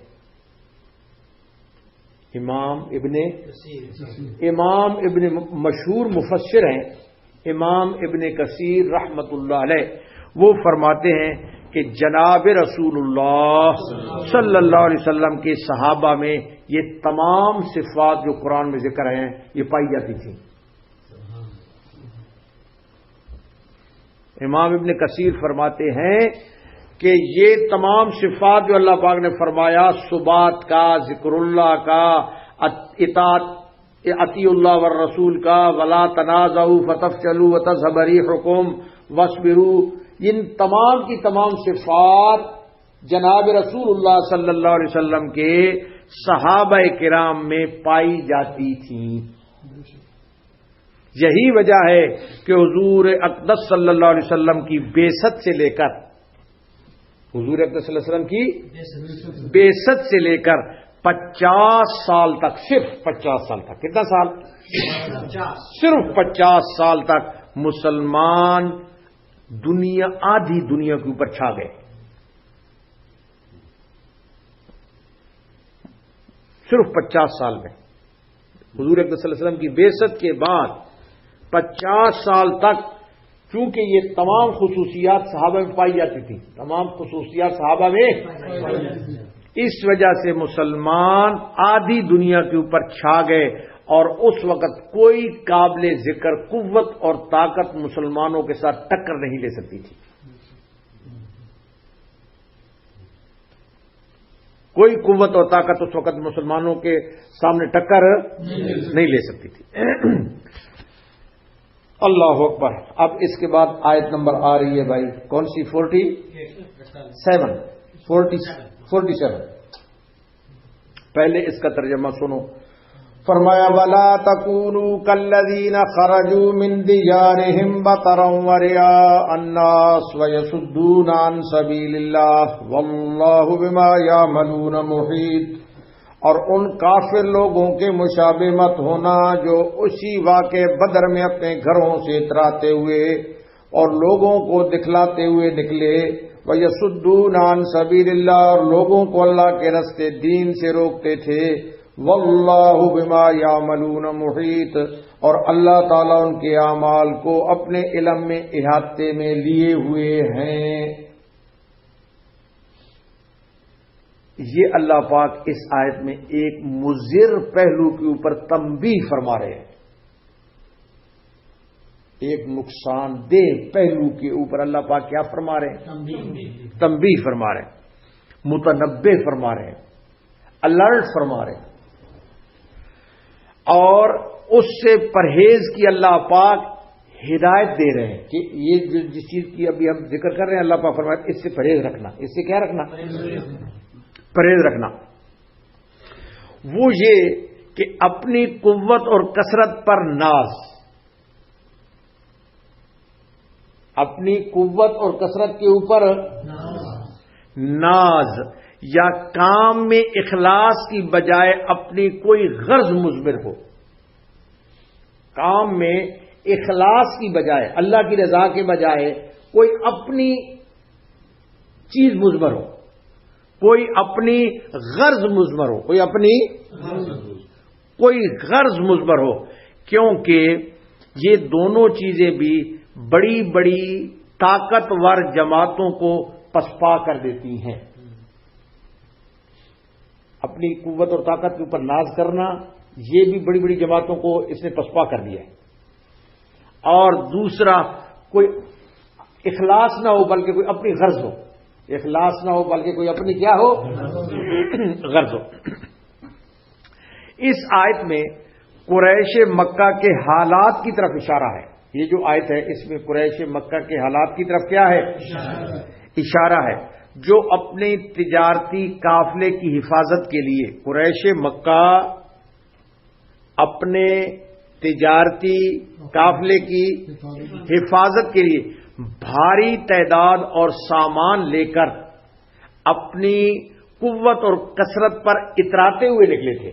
امام ابن مشہور مفسر ہیں امام ابن کثیر رحمۃ اللہ علیہ، وہ فرماتے ہیں کہ جناب رسول اللہ صلی اللہ علیہ وسلم کے صحابہ میں یہ تمام صفات جو قرآن میں ذکر ہیں یہ پائی جاتی تھیں. امام ابن کثیر فرماتے ہیں کہ یہ تمام صفات جو اللہ پاک نے فرمایا، ثبات کا، ذکر اللہ کا، اطیع اللہ والرسول کا، ولا تنازعوا فتفشلوا وتذهب ريحكم واصبروا، ان تمام کی تمام صفات جناب رسول اللہ صلی اللہ علیہ وسلم کے صحابہ کرام میں پائی جاتی تھیں. یہی وجہ ہے کہ حضور اقدس صلی اللہ علیہ وسلم کی بعثت سے لے کر 50 سال تک، صرف 50 سال تک، کتنا سال؟ صرف 50 سال تک مسلمان دنیا، آدھی دنیا کے اوپر چھا گئے، صرف 50 سال میں۔ حضور اکرم صلی اللہ علیہ وسلم کی بعثت کے بعد 50 سال تک، چونکہ یہ تمام خصوصیات صحابہ میں پائی جاتی تھی، تمام خصوصیات صحابہ میں، اس وجہ سے مسلمان آدھی دنیا کے اوپر چھا گئے، اور اس وقت کوئی قابل ذکر قوت اور طاقت مسلمانوں کے ساتھ ٹکر نہیں لے سکتی تھی، کوئی قوت اور طاقت اس وقت مسلمانوں کے سامنے ٹکر نہیں لے سکتی تھی۔ اللہ اکبر۔ اب اس کے بعد آیت نمبر آ رہی ہے بھائی، کون سی؟ 47۔ پہلے اس کا ترجمہ سنو۔ فرمایا وَلَا تَكُونُوا كَالَّذِينَ خَرَجُوا مِن دِيَارِهِمْ بَطَرًا وَرِئَاءَ النَّاسِ وَيَصُدُّونَ عَن سَبِيلِ اللَّهِ وَاللَّهُ بِمَا يَعْمَلُونَ مُحِيطٌ، اور ان کافر لوگوں کے مشابہ مت ہونا جو اسی واقع بدر میں اپنے گھروں سے اتراتے ہوئے اور لوگوں کو دکھلاتے ہوئے نکلے، وَيَصُدُّونَ عَن سَبِيلِ اللَّهِ، اور لوگوں کو اللہ کے رستے دین سے روکتے تھے، واللہ بما یعملون محیط، اور اللہ تعالیٰ ان کے اعمال کو اپنے علم میں احاطے میں لیے ہوئے ہیں۔ یہ اللہ پاک اس آیت میں ایک مضر پہلو کے اوپر تنبیہ فرما رہے ہیں، ایک نقصان دہ پہلو کے اوپر اللہ پاک کیا فرما رہے ہیں؟ تنبیہ فرما رہے ہیں، متنبہ فرما رہے ہیں، الرٹ فرما رہے ہیں، اور اس سے پرہیز کی اللہ پاک ہدایت دے رہے ہیں کہ یہ جس چیز کی ابھی ہم ذکر کر رہے ہیں، اللہ پاک فرمایا اس سے پرہیز رکھنا، اس سے کیا رکھنا؟ پرہیز رکھنا۔ وہ یہ کہ اپنی قوت اور کثرت پر ناز، اپنی قوت اور کثرت کے اوپر ناز، یا کام میں اخلاص کی بجائے اپنی کوئی غرض مضمر ہو، کام میں اخلاص کی بجائے، اللہ کی رضا کے بجائے کوئی اپنی چیز مضمر ہو، کوئی اپنی غرض مضمر ہو، کوئی غرض مضمر ہو، کیونکہ یہ دونوں چیزیں بھی بڑی بڑی طاقتور جماعتوں کو پسپا کر دیتی ہیں۔ اپنی قوت اور طاقت کے اوپر ناز کرنا، یہ بھی بڑی بڑی جماعتوں کو اس نے پسپا کر دیا ہے، اور دوسرا کوئی اخلاص نہ ہو بلکہ کوئی اپنی غرض ہو، اخلاص نہ ہو بلکہ کوئی اپنی کیا ہو؟ غرض ہو۔ اس آیت میں قریش مکہ کے حالات کی طرف اشارہ ہے، یہ جو آیت ہے اس میں قریش مکہ کے حالات کی طرف کیا ہے؟ اشارہ ہے، جو اپنے تجارتی قافلے کی حفاظت کے لیے، قریش مکہ اپنے تجارتی قافلے کی حفاظت کے لیے بھاری تعداد اور سامان لے کر اپنی قوت اور کثرت پر اتراتے ہوئے نکلے تھے،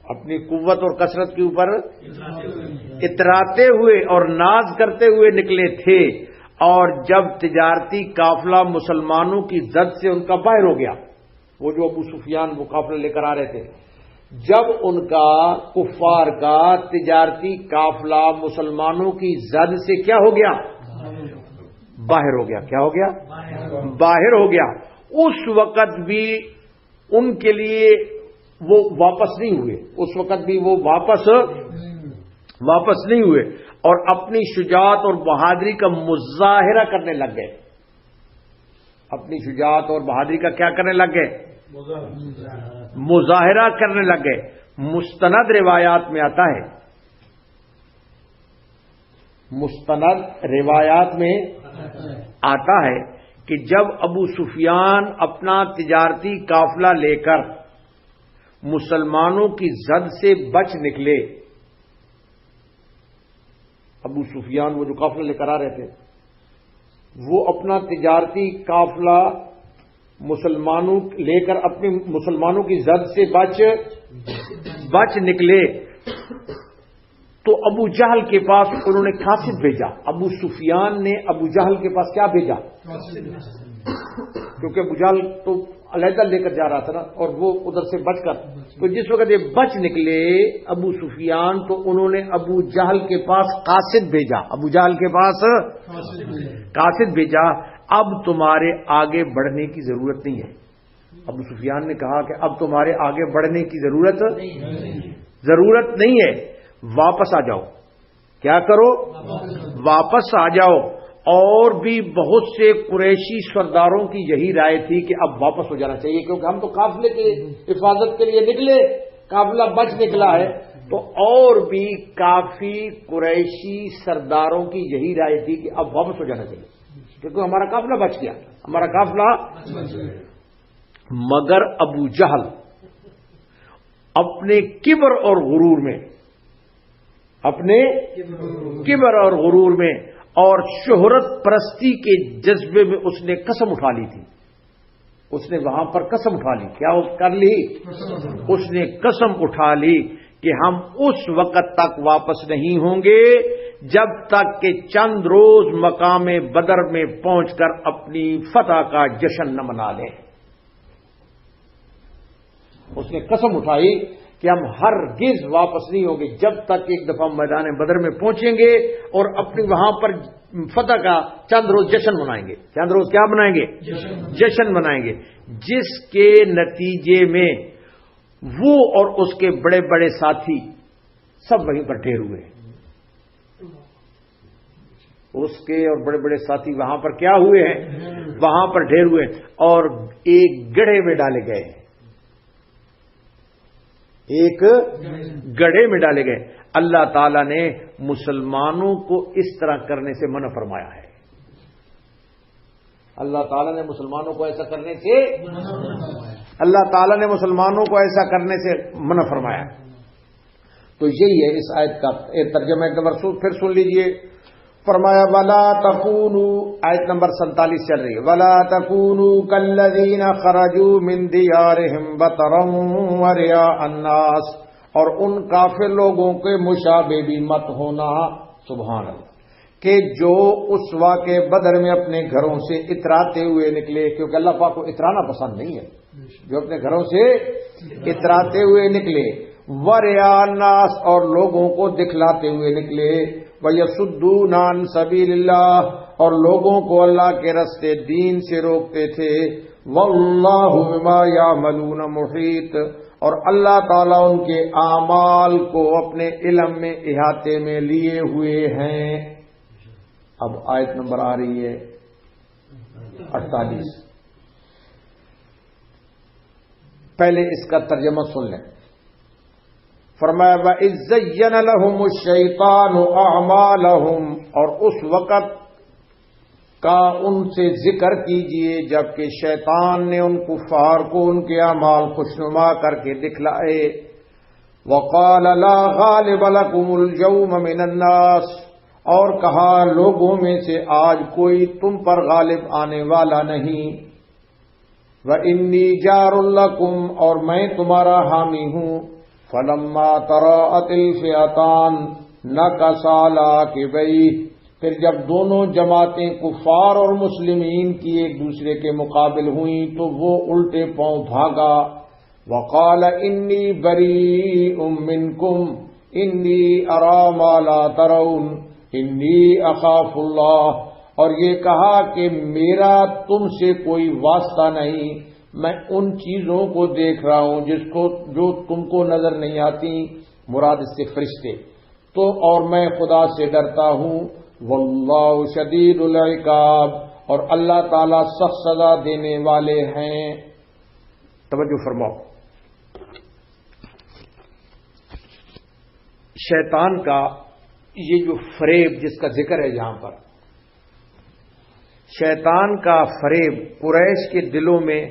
اپنی قوت اور کثرت کے اوپر اتراتے ہوئے اور ناز کرتے ہوئے نکلے تھے، اور جب تجارتی قافلہ مسلمانوں کی زد سے ان کا باہر ہو گیا، وہ جو ابو سفیان وہ قافلہ لے کر آ رہے تھے، جب ان کا کفار کا تجارتی قافلہ مسلمانوں کی زد سے کیا ہو گیا؟ باہر ہو گیا۔ کیا ہو گیا؟ باہر ہو گیا۔ اس وقت بھی ان کے لیے وہ واپس نہیں ہوئے، اس وقت بھی وہ واپس نہیں ہوئے، اور اپنی شجاعت اور بہادری کا مظاہرہ کرنے لگ گئے، اپنی شجاعت اور بہادری کا کیا کرنے لگ گئے؟ مظاہرہ کرنے لگ گئے۔ مستند روایات میں آتا ہے، مستند روایات میں آتا ہے کہ جب ابو سفیان اپنا تجارتی قافلہ لے کر مسلمانوں کی زد سے بچ نکلے، ابو سفیان وہ جو قافلہ لے کر آ رہے تھے، وہ اپنا تجارتی قافلہ مسلمانوں لے کر اپنے مسلمانوں کی زد سے بچ نکلے تو ابو جہل کے پاس انہوں نے قاصد بھیجا. ابو سفیان نے ابو جہل کے پاس کیا بھیجا؟ کیونکہ ابو جہل تو علیحدہ لے کر جا رہا تھا نا، اور وہ ادھر سے بچ کر، تو جس وقت یہ بچ نکلے ابو سفیان تو انہوں نے ابو جہل کے پاس قاصد بھیجا. ابو جہل کے پاس قاصد بھیجا. اب تمہارے آگے بڑھنے کی ضرورت نہیں ہے. ابو سفیان نے کہا کہ اب تمہارے آگے بڑھنے کی ضرورت نہیں ہے، واپس آ جاؤ. کیا کرو؟ واپس آ جاؤ. اور بھی بہت سے قریشی سرداروں کی یہی رائے تھی کہ اب واپس ہو جانا چاہیے، کیونکہ ہم تو قافلے کی حفاظت کے لیے نکلے، قافلہ بچ نکلا ہے. تو اور بھی کافی قریشی سرداروں کی یہی رائے تھی کہ اب واپس ہو جانا چاہیے، کیونکہ ہمارا قافلہ بچ گیا، ہمارا قافلہ. مگر ابو جہل اپنے کبر اور غرور میں اور شہرت پرستی کے جذبے میں اس نے قسم اٹھا لی تھی. اس نے وہاں پر قسم اٹھا لی. کیا کر لی؟ اس نے قسم اٹھا لی کہ ہم اس وقت تک واپس نہیں ہوں گے جب تک کہ چند روز مقام بدر میں پہنچ کر اپنی فتح کا جشن نہ منا لیں. اس نے قسم اٹھائی کہ ہم ہرگز واپس نہیں ہوں گے جب تک ایک دفعہ میدان بدر میں پہنچیں گے اور اپنی وہاں پر فتح کا چند روز جشن منائیں گے. چند روز کیا منائیں گے؟ جشن منائیں گے، جس کے نتیجے میں وہ اور اس کے بڑے بڑے ساتھی سب وہیں پر ڈھیر ہوئے. اس کے اور بڑے بڑے ساتھی وہاں پر کیا ہوئے ہیں؟ وہاں پر ڈھیر ہوئے اور ایک گڑھے میں ڈالے گئے. ایک گڑھے میں ڈالے گئے. اللہ تعالیٰ نے مسلمانوں کو اس طرح کرنے سے منع فرمایا ہے. اللہ تعالیٰ نے مسلمانوں کو ایسا کرنے سے منع فرمایا. تو یہی ہے اس آیت کا ترجمہ. ایک نمبر پھر سن لیجئے. فرمایا ولا تکونوا، آیت نمبر 47 چل رہی ہے. ولا تکونوا کالذین خرجوا من دیارہم بطرا ورئاء الناس، اور ان کافر لوگوں کے مشابہ بھی مت ہونا، سبحان اللہ، کہ جو اس واقعے بدر میں اپنے گھروں سے اتراتے ہوئے نکلے. کیونکہ اللہ پاک کو اترانا پسند نہیں ہے. جو اپنے گھروں سے اتراتے ہوئے نکلے، ورئاء الناس، اور لوگوں کو دکھلاتے ہوئے نکلے، وَيَصُدُّونَ عَن سَبِيلِ اللَّهِ، اور لوگوں کو اللہ کے راستے دین سے روکتے تھے. وَاللَّهُ بِمَا يَعْمَلُونَ مُحِيطٌ، اور اللہ تعالیٰ ان کے اعمال کو اپنے علم میں احاطے میں لیے ہوئے ہیں. اب آیت نمبر آ رہی ہے 48. پہلے اس کا ترجمہ سن لیں. فرمایا وَإِذْ زَيَّنَ لَهُمُ الشَّيْطَانُ أَعْمَالَهُمْ، اور اس وقت کا ان سے ذکر کیجئے جبکہ شیطان نے ان کفار کو ان کے اعمال خوشنما کر کے دکھلائے. وَقَالَ لَا غَالِبَ لَكُمُ الْيَوْمَ مِنَ النَّاسِ، اور کہا لوگوں میں سے آج کوئی تم پر غالب آنے والا نہیں. وَإِنِّي جَارٌ لَكُمْ، اور میں تمہارا حامی ہوں. فَلَمَّا تَرَاءَتِ الْفِئَتَانِ نَكَصَ عَلَىٰ عَقِبَيْهِ، پھر جب دونوں جماعتیں کفار اور مسلمین کی ایک دوسرے کے مقابل ہوئیں تو وہ الٹے پاؤں بھاگا. وَقَالَ إِنِّي بَرِيءٌ مِّنكُمْ إِنِّي أَرَىٰ مَا لَا تَرَوْنَ إِنِّي أَخَافُ اللَّهَ، اور یہ کہا کہ میرا تم سے کوئی واسطہ نہیں، میں ان چیزوں کو دیکھ رہا ہوں جو تم کو نظر نہیں آتی، مراد اس سے فرشتے. تو اور میں خدا سے ڈرتا ہوں. واللہ شدید العقاب، اور اللہ تعالی سخت سزا دینے والے ہیں. توجہ فرماؤ. شیطان کا یہ جو فریب جس کا ذکر ہے یہاں پر، شیطان کا فریب قریش کے دلوں میں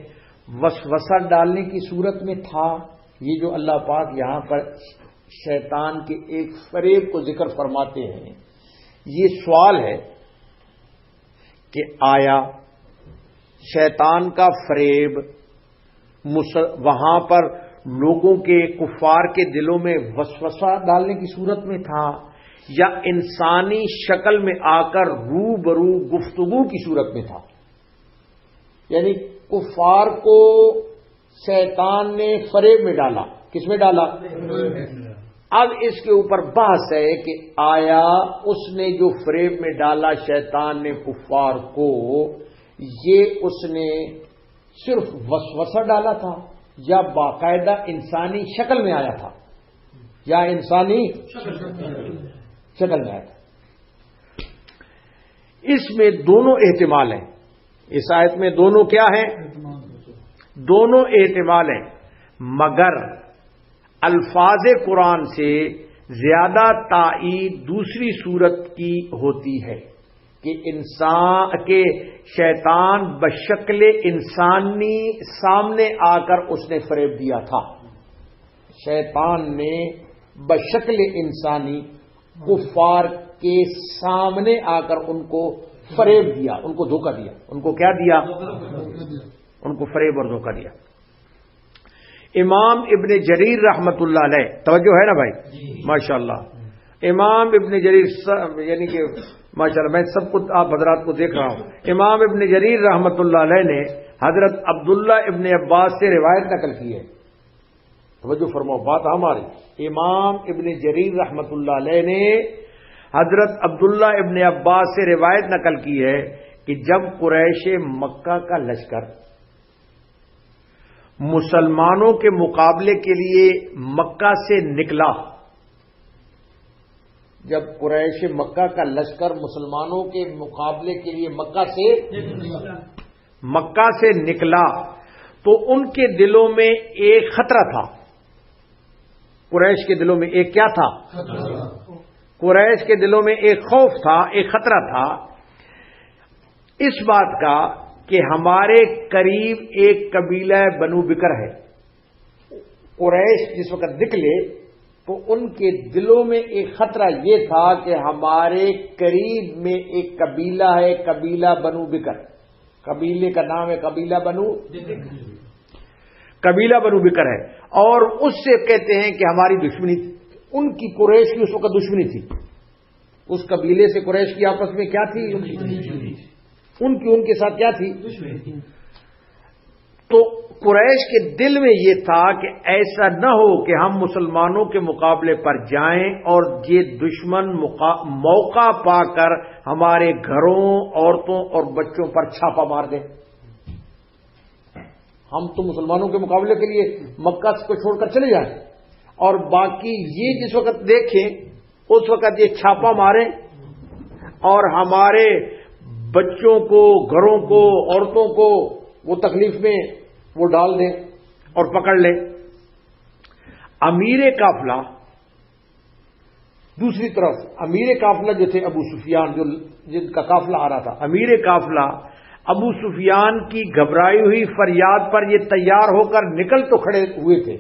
وسوسہ ڈالنے کی صورت میں تھا. یہ جو اللہ پاک یہاں پر شیطان کے ایک فریب کو ذکر فرماتے ہیں، یہ سوال ہے کہ آیا شیطان کا فریب وہاں پر لوگوں کے کفار کے دلوں میں وسوسہ ڈالنے کی صورت میں تھا یا انسانی شکل میں آ کر روبرو گفتگو کی صورت میں تھا؟ یعنی کفار کو شیطان نے فریب میں ڈالا. کس میں ڈالا؟ اب اس کے اوپر بحث ہے کہ آیا اس نے جو فریب میں ڈالا شیطان نے کفار کو، یہ اس نے صرف وسوسہ ڈالا تھا یا باقاعدہ انسانی شکل میں آیا تھا؟ یا انسانی شکل میں آیا تھا. اس میں دونوں احتمال ہیں. اس آیت میں دونوں کیا ہیں؟ دونوں احتمال ہیں، مگر الفاظ قرآن سے زیادہ تائید دوسری صورت کی ہوتی ہے کہ شیطان بشکل انسانی سامنے آ کر اس نے فریب دیا تھا. شیطان نے بشکل انسانی کفار کے سامنے آ کر ان کو فریب دیا، ان کو دھوکہ دیا. ان کو کیا دیا؟ ان کو فریب اور دھوکہ دیا. امام ابن جریر رحمت اللہ علیہ، توجہ ہے نا بھائی؟ ماشاءاللہ. امام ابن جریر یعنی کہ ماشاءاللہ میں سب کچھ آپ حضرات کو دیکھ رہا ہوں. امام ابن جریر رحمت اللہ علیہ نے حضرت عبداللہ ابن عباس سے روایت نقل کی ہے. توجہ فرماؤ، بات ہماری. امام ابن جریر رحمت اللہ علیہ نے حضرت عبداللہ ابن عباس سے روایت نقل کی ہے کہ جب قریش مکہ کا لشکر مسلمانوں کے مقابلے کے لیے مکہ سے نکلا، جب قریش مکہ کا لشکر مسلمانوں کے مقابلے کے لیے مکہ سے نکلا تو ان کے دلوں میں ایک خطرہ تھا. قریش کے دلوں میں ایک کیا تھا؟ قریش کے دلوں میں ایک خوف تھا، ایک خطرہ تھا اس بات کا کہ ہمارے قریب ایک قبیلہ بنو بکر ہے. قریش جس وقت نکلے تو ان کے دلوں میں ایک خطرہ یہ تھا کہ ہمارے قریب میں ایک قبیلہ ہے، قبیلہ بنو بکر. قبیلے کا نام ہے قبیلہ بنو بکر ہے، اور اس سے کہتے ہیں کہ ہماری دشمنی تھی. ان کی قریش کی اس وقت دشمنی تھی. اس قبیلے سے قریش کی آپس میں کیا تھی؟ ان کے ساتھ کیا تھی؟ تو قریش کے دل میں یہ تھا کہ ایسا نہ ہو کہ ہم مسلمانوں کے مقابلے پر جائیں اور یہ دشمن موقع پا کر ہمارے گھروں، عورتوں اور بچوں پر چھاپا مار دیں. ہم تو مسلمانوں کے مقابلے کے لیے مکہ کو چھوڑ کر چلے جائیں اور باقی یہ جس وقت دیکھیں اس وقت یہ چھاپا ماریں اور ہمارے بچوں کو، گھروں کو، عورتوں کو وہ تکلیف میں وہ ڈال دیں اور پکڑ لیں. امیر قافلہ دوسری طرف، امیر قافلہ جو تھے ابو سفیان، جن کا قافلہ آ رہا تھا، امیر قافلہ ابو سفیان کی گھبرائی ہوئی فریاد پر یہ تیار ہو کر نکل تو کھڑے ہوئے تھے.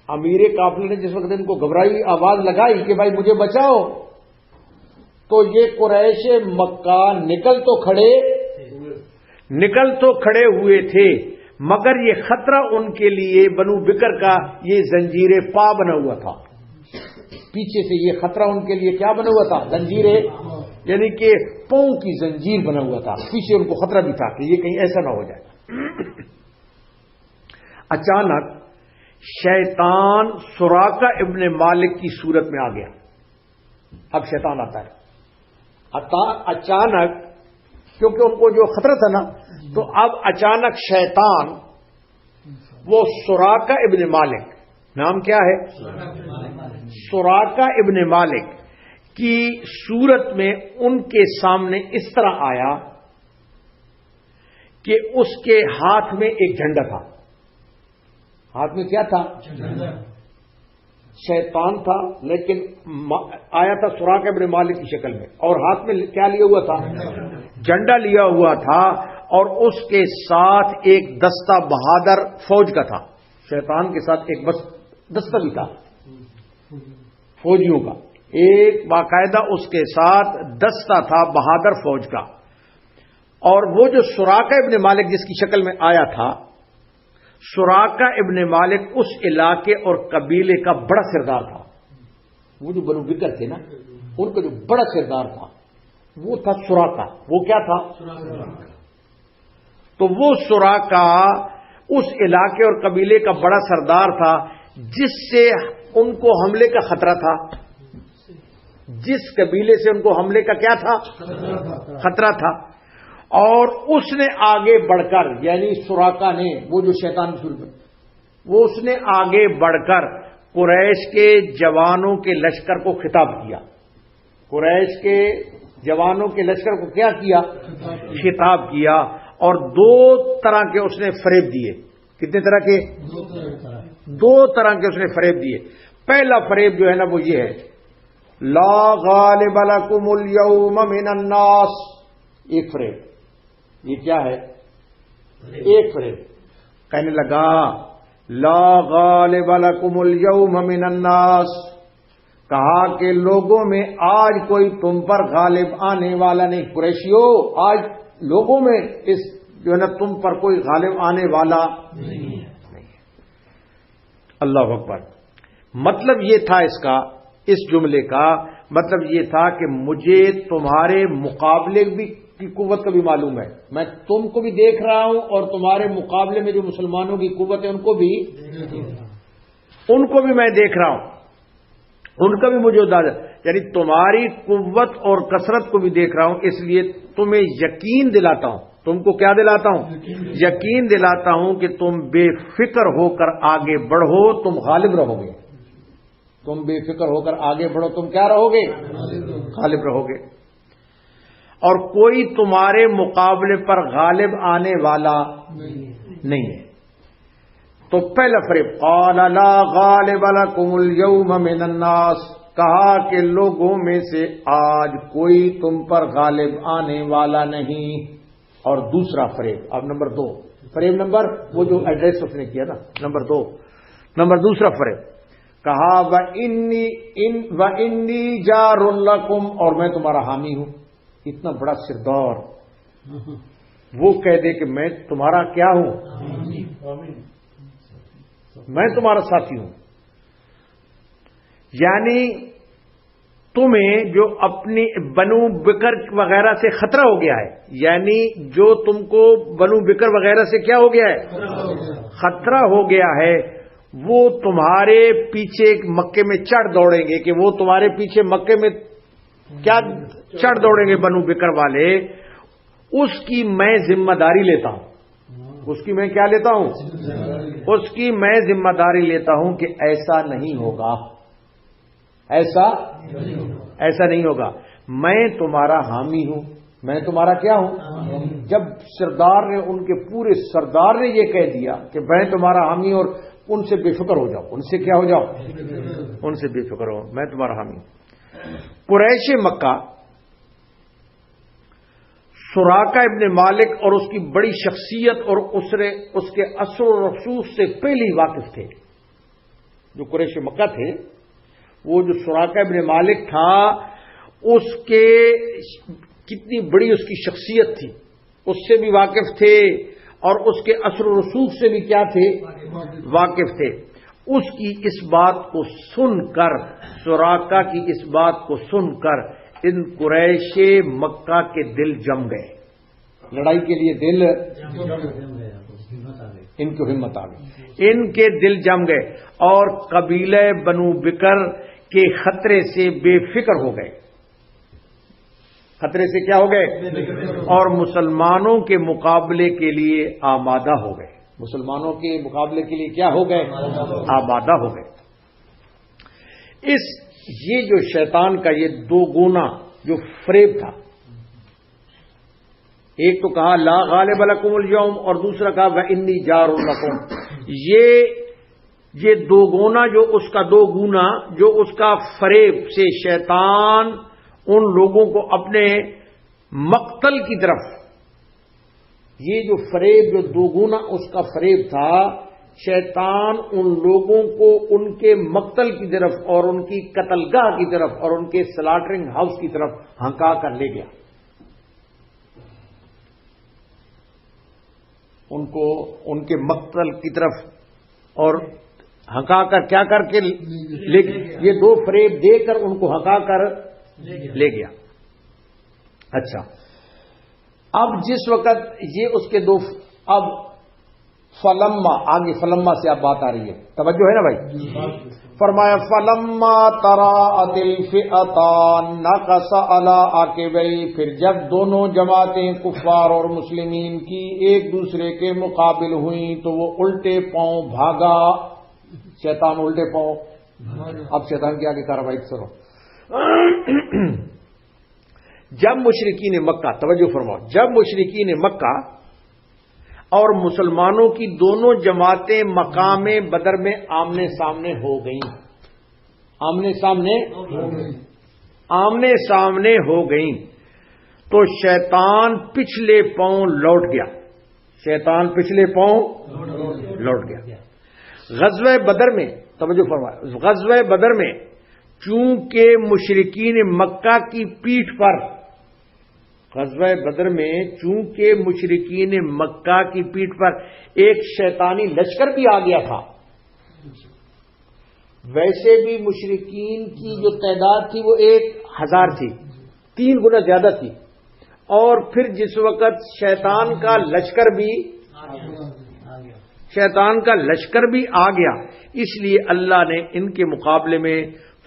امیر قافلے نے جس وقت ان کو گھبرائی ہوئی آواز لگائی کہ بھائی مجھے بچاؤ، تو یہ قریش مکہ نکل تو کھڑے ہوئے تھے، مگر یہ خطرہ ان کے لیے بنو بکر کا یہ زنجیر پا بنا ہوا تھا. پیچھے سے یہ خطرہ ان کے لیے کیا بنا ہوا تھا؟ زنجیر، یعنی کہ پاؤں کی زنجیر بنا ہوا تھا. پیچھے ان کو خطرہ بھی تھا کہ یہ کہیں ایسا نہ ہو جائے. اچانک شیطان سراقہ ابن مالک کی صورت میں آ گیا. اب شیطان آتا ہے اچانک، کیونکہ ان کو جو خطرہ تھا نا، تو اب اچانک شیطان وہ سراقہ ابن مالک، نام کیا ہے؟ سراقہ ابن مالک کی صورت میں ان کے سامنے اس طرح آیا کہ اس کے ہاتھ میں ایک جھنڈا تھا. ہاتھ میں کیا تھا؟ شیطان تھا، لیکن آیا تھا سراقہ ابن مالک کی شکل میں، اور ہاتھ میں کیا لیا ہوا تھا؟ جھنڈا لیا ہوا تھا، اور اس کے ساتھ ایک دستہ بہادر فوج کا تھا. شیطان کے ساتھ ایک بس دستہ بھی تھا فوجیوں کا، ایک باقاعدہ اس کے ساتھ دستہ تھا بہادر فوج کا. اور وہ جو سراقہ ابن مالک جس کی شکل میں آیا تھا، سراقہ ابن مالک اس علاقے اور قبیلے کا بڑا سردار تھا. وہ جو بنو بکر تھے نا، ان کا جو بڑا سردار تھا وہ تھا سراقہ. وہ کیا تھا؟ تو وہ سراقہ اس علاقے اور قبیلے کا بڑا سردار تھا، جس سے ان کو حملے کا خطرہ تھا. جس قبیلے سے ان کو حملے کا کیا تھا؟ خطرہ تھا. اور اس نے آگے بڑھ کر، یعنی سراقہ نے، وہ جو شیطان وہ اس نے آگے بڑھ کر قریش کے جوانوں کے لشکر کو خطاب کیا. قریش کے جوانوں کے لشکر کو کیا کیا؟ خطاب کیا. اور دو طرح کے اس نے فریب دیے. کتنے طرح کے؟ دو طرح کے اس نے فریب دیے. پہلا فریب جو ہے نا وہ یہ ہے، لا غالب لکم اليوم من الناس. ایک فریب. یہ کیا ہے؟ ایک فریب. کہنے لگا لا غالب لکم اليوم من الناس، کہا کہ لوگوں میں آج کوئی تم پر غالب آنے والا نہیں. قریشیو، آج لوگوں میں اس جو ہے نا تم پر کوئی غالب آنے والا نہیں ہے. اللہ اکبر. مطلب یہ تھا اس جملے کا مطلب یہ تھا کہ مجھے تمہارے مقابلے کی قوت کا بھی معلوم ہے. میں تم کو بھی دیکھ رہا ہوں اور تمہارے مقابلے میں جو مسلمانوں کی قوت ہے ان کو بھی میں دیکھ رہا ہوں. ان کا بھی مجھے اندازہ، یعنی تمہاری قوت اور کثرت کو بھی دیکھ رہا ہوں. اس لیے تمہیں یقین دلاتا ہوں. تم کو کیا دلاتا ہوں؟ یقین دلاتا ہوں کہ تم بے فکر ہو کر آگے بڑھو، تم غالب رہو گے. تم بے فکر ہو کر آگے بڑھو، تم کیا رہو گے؟ غالب رہو گے. اور کوئی تمہارے مقابلے پر غالب آنے والا نہیں ہے. تو پہلا فریب، قال لا غالب لکم اليوم من الناس، کہا کہ لوگوں میں سے آج کوئی تم پر غالب آنے والا نہیں. اور دوسرا فریب، اب نمبر دو، فریب نمبر، وہ جو ایڈریس اس نے کیا نا، نمبر دو، دوسرا فریب، کہا وَإِنِّي جَارٌ لَكُمْ، اور میں تمہارا حامی ہوں. اتنا بڑا سردار وہ کہہ دے کہ میں تمہارا کیا ہوں؟ میں تمہارا ساتھی ہوں. یعنی تمہیں جو اپنی بنو بکر وغیرہ سے خطرہ ہو گیا ہے، یعنی جو تم کو بنو بکر وغیرہ سے کیا ہو گیا ہے؟ خطرہ ہو گیا ہے. وہ تمہارے پیچھے مکے میں چڑھ دوڑیں گے، کہ وہ تمہارے پیچھے مکے میں کیا چڑھ دوڑیں گے بنو بکر والے. اس کی میں ذمہ داری لیتا ہوں. اس کی میں کیا لیتا ہوں؟ اس کی میں ذمہ داری لیتا ہوں کہ ایسا نہیں ہوگا. ایسا نہیں ہوگا. میں تمہارا حامی ہوں. میں تمہارا کیا ہوں؟ جب سردار نے، ان کے پورے سردار نے یہ کہہ دیا کہ میں تمہارا حامی، اور ان سے بے فکر ہو جاؤ. ان سے کیا ہو جاؤ؟ ان سے بے فکر ہو. میں تمہارا حامی ہوں. قریش مکہ سراقہ ابن مالک اور اس کی بڑی شخصیت اور اس کے اثر و رسوخ سے پہلے ہی واقف تھے. جو قریش مکہ تھے، وہ جو سراقہ ابن مالک تھا، اس کے کتنی بڑی اس کی شخصیت تھی، اس سے بھی واقف تھے. اور اس کے اثر و رسوخ سے بھی کیا تھے؟ واقف تھے. اس کی اس بات کو سن کر، سراقہ کی اس بات کو سن کر، ان قریش مکہ کے دل جم گئے. لڑائی کے لیے دل، ان کو ہمت آ گئی. ان کے دل جم گئے اور قبیلہ بنو بکر کے خطرے سے بے فکر ہو گئے. خطرے سے کیا ہو گئے؟ اور مسلمانوں کے مقابلے کے لیے آمادہ ہو گئے. مسلمانوں کے مقابلے کے لیے کیا ہو گئے؟ آمادہ ہو گئے. یہ جو شیطان کا یہ دو گنا جو فریب تھا، ایک تو کہا لا غالب لکم اليوم، اور دوسرا کہا وَإِنِّي جَارٌ لَكُمْ. یہ دو گنا جو اس کا دو گنا جو اس کا فریب سے شیطان ان لوگوں کو اپنے مقتل کی طرف، یہ جو فریب جو دو گنا اس کا فریب تھا، شیطان ان لوگوں کو ان کے مقتل کی طرف اور ان کی قتل گاہ کی طرف اور ان کے سلاٹرنگ ہاؤس کی طرف ہنکا کر لے گیا. ان کو ان کے مقتل کی طرف اور ہکا کر کیا کر کے لے گیا. یہ 2 فریب دے کر ان کو ہکا کر لے گیا. اچھا، اب جس وقت یہ اس کے 2 اب فلما آگے فلما سے اب بات آ رہی ہے، توجہ ہے نا بھائی. فرمایا فلما تراءت الفئتان نقص علی عقبیہ، پھر جب دونوں جماعتیں کفار اور مسلمین کی ایک دوسرے کے مقابل ہوئیں تو وہ الٹے پاؤں بھاگا. شیطان الٹے پاؤں. اب شیطان کی آگے کارروائی کرو. جب مشرکین مکہ، توجہ فرماؤ، جب مشرکین مکہ اور مسلمانوں کی دونوں جماعتیں مقام بدر میں آمنے سامنے ہو گئیں، آمنے سامنے ہو گئیں تو شیطان پچھلے پاؤں لوٹ گیا. شیطان پچھلے پاؤں لوٹ گیا. غزوہ بدر میں توجہ فرمائے، غزوہ بدر میں چونکہ مشرکین مکہ کی پیٹھ پر، غزوہ بدر میں چونکہ مشرکین مکہ کی پیٹھ پر ایک شیطانی لشکر بھی آ گیا تھا. ویسے بھی مشرکین کی جو تعداد تھی وہ 1000 تھی، 3 گنا زیادہ تھی. اور پھر جس وقت شیطان کا لشکر بھی آ گیا، اس لیے اللہ نے ان کے مقابلے میں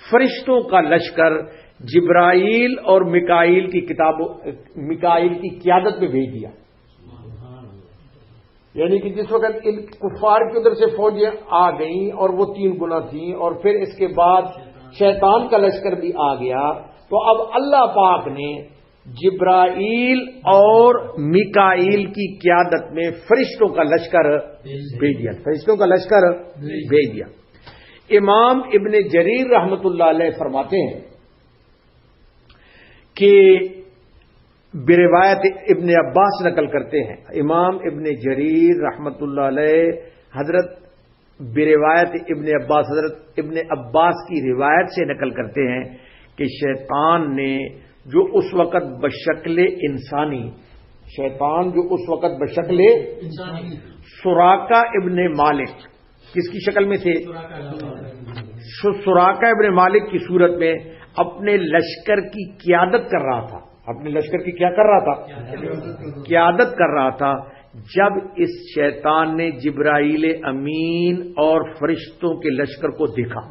فرشتوں کا لشکر جبرائیل اور میکائیل کی قیادت میں بھیج دیا. یعنی کہ جس وقت ان کفار کی ادھر سے فوجیں آ گئیں اور وہ 3 گنا تھیں، اور پھر اس کے بعد شیطان کا لشکر بھی آ گیا، تو اب اللہ پاک نے جبرائیل اور میکائیل کی قیادت میں فرشتوں کا لشکر بھیج دیا. امام ابن جریر رحمت اللہ علیہ فرماتے ہیں کہ بروایت ابن عباس نقل کرتے ہیں، امام ابن جریر رحمت اللہ علیہ حضرت بروایت ابن عباس، حضرت ابن عباس کی روایت سے نقل کرتے ہیں کہ شیطان نے جو اس وقت بشکل انسانی، سراقہ ابن مالک، کس کی شکل میں تھے؟ سراقہ ابن مالک کی صورت میں اپنے لشکر کی قیادت کر رہا تھا. اپنے لشکر کی کیا کر رہا تھا؟ قیادت کر رہا تھا. جب اس شیطان نے جبرائیل امین اور فرشتوں کے لشکر کو دیکھا،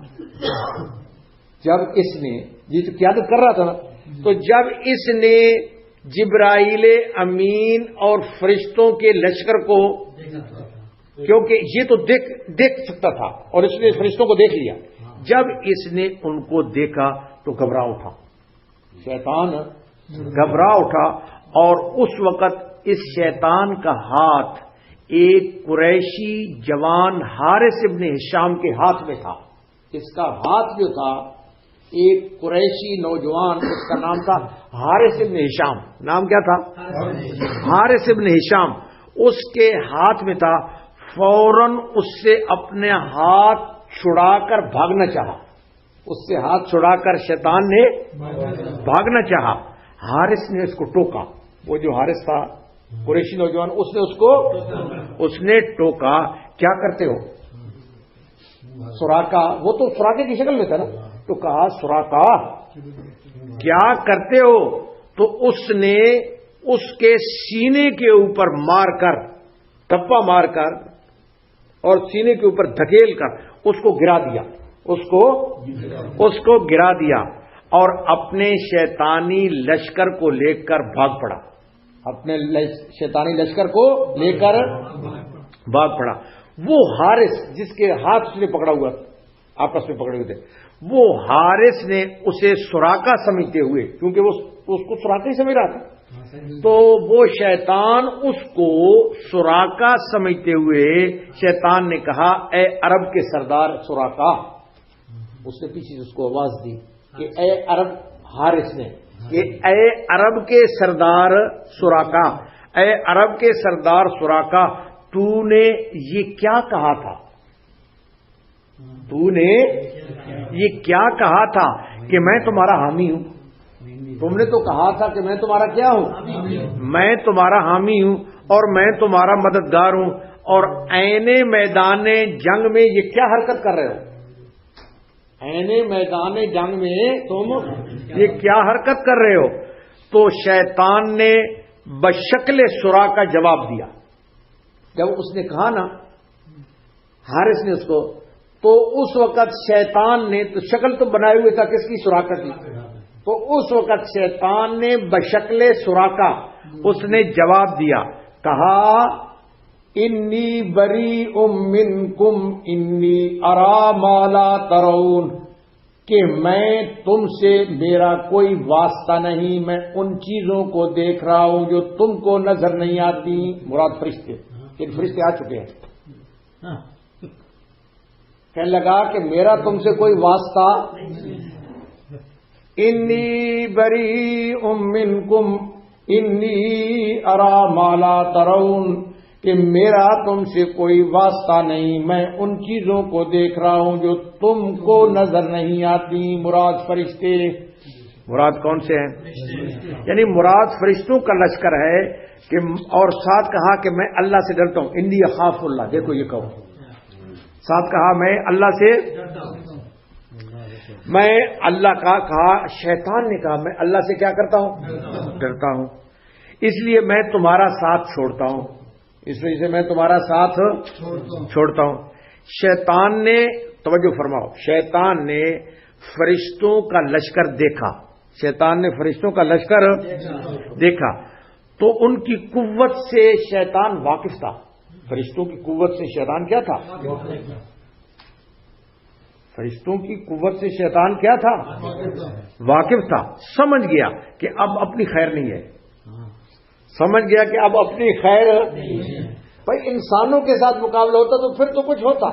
جب اس نے یہ تو قیادت کر رہا تھا نا، تو جب اس نے جبرائیل امین اور فرشتوں کے لشکر کو، کیونکہ یہ تو دیکھ سکتا تھا اور اس نے فرشتوں کو دیکھ لیا، جب اس نے ان کو دیکھا تو گھبرا اٹھا. شیطان گھبرا اٹھا، اور اس وقت اس شیطان کا ہاتھ ایک قریشی جوان حارث ابن ہشام کے ہاتھ میں تھا. اس کا ہاتھ جو تھا ایک قریشی نوجوان، اس کا نام تھا حارث ابن ہشام. نام کیا تھا؟ حارث ابن ہشام. اس کے ہاتھ میں تھا. فوراً اس سے اپنے ہاتھ چھڑا کر بھاگنا چاہا. اس سے ہاتھ چھڑا کر شیطان نے بھاگنا چاہا. حارث نے اس کو ٹوکا. وہ جو حارث تھا قریشی نوجوان، اس نے ٹوکا. کیا کرتے ہو؟ سراقہ، وہ تو سراقے کی شکل میں تھا نا، تو کہا سراقہ کیا کرتے ہو؟ تو اس نے اس کے سینے کے اوپر مار کر، ٹپا مار کر اور سینے کے اوپر دھکیل کر اس کو گرا دیا. اس کو گرا دیا اور اپنے شیطانی لشکر کو لے کر بھاگ پڑا. اپنے شیطانی لشکر کو لے کر بھاگ پڑا. وہ حارث جس کے ہاتھ اس نے پکڑا ہوا، آپس میں پکڑے ہوئے تھے، وہ حارث نے اسے سراقہ سمجھتے ہوئے، کیونکہ وہ اس کو سراقہ ہی سمجھ رہا تھا، تو وہ شیطان اس کو سراقہ سمجھتے ہوئے شیطان نے کہا اے عرب کے سردار سراقہ. اس نے پیچھے اس کو آواز دی کہ اے عرب، حارث نے کہ اے عرب کے سردار سراقہ، اے عرب کے سردار سراقہ، تو نے یہ کیا کہا تھا؟ تو نے یہ کیا کہا تھا کہ میں تمہارا حامی ہوں؟ تم نے تو کہا تھا کہ میں تمہارا کیا ہوں، میں تمہارا حامی ہوں اور میں تمہارا مددگار ہوں، اور عین میدان جنگ میں یہ کیا حرکت کر رہے ہو؟ عین میدان جنگ میں تم یہ کیا حرکت کر رہے ہو؟ تو شیطان نے بشکل سورا کا جواب دیا. جب اس نے کہا نا حارث نے اس کو، تو اس وقت شیطان نے، تو شکل تو بنائے ہوئے تھا کس کی؟ سوراخا کی. تو اس وقت شیطان نے بشکل سوراخا اس نے جواب دیا، کہا انی بری منکم انی ارا ما لا ترون، کہ میں تم سے میرا کوئی واسطہ نہیں، میں ان چیزوں کو دیکھ رہا ہوں جو تم کو نظر نہیں آتی. مراد فرشتے، ان فرشتے آ چکے ہیں. کہنے لگا کہ میرا تم سے کوئی واسطہ، انی بری منکم انی ارا ما لا ترون، کہ میرا تم سے کوئی واسطہ نہیں، میں ان چیزوں کو دیکھ رہا ہوں جو تم کو نظر نہیں آتی. مراد فرشتے، مراد کون سے ہیں؟ یعنی مراد فرشتوں کا لشکر ہے کہ، اور ساتھ کہا کہ میں اللہ سے ڈرتا ہوں، انی اخاف اللہ. دیکھو یہ کہو، ساتھ کہا میں اللہ سے، میں اللہ کا کہا، شیطان نے کہا میں اللہ سے کیا کرتا ہوں؟ ڈرتا ہوں. اس لیے میں تمہارا ساتھ چھوڑتا ہوں، اس وجہ سے میں تمہارا ساتھ چھوڑتا ہوں. شیطان نے، توجہ فرماؤ، شیطان نے فرشتوں کا لشکر دیکھا، شیطان نے فرشتوں کا لشکر دیکھا تو ان کی قوت سے شیطان واقف تھا. فرشتوں کی قوت سے شیطان کیا تھا؟ فرشتوں کی قوت سے شیطان کیا تھا؟ واقف تھا. سمجھ گیا کہ اب اپنی خیر نہیں ہے، سمجھ گیا کہ اب اپنی خیر. بھائی انسانوں کے ساتھ مقابلہ ہوتا تو پھر تو کچھ ہوتا،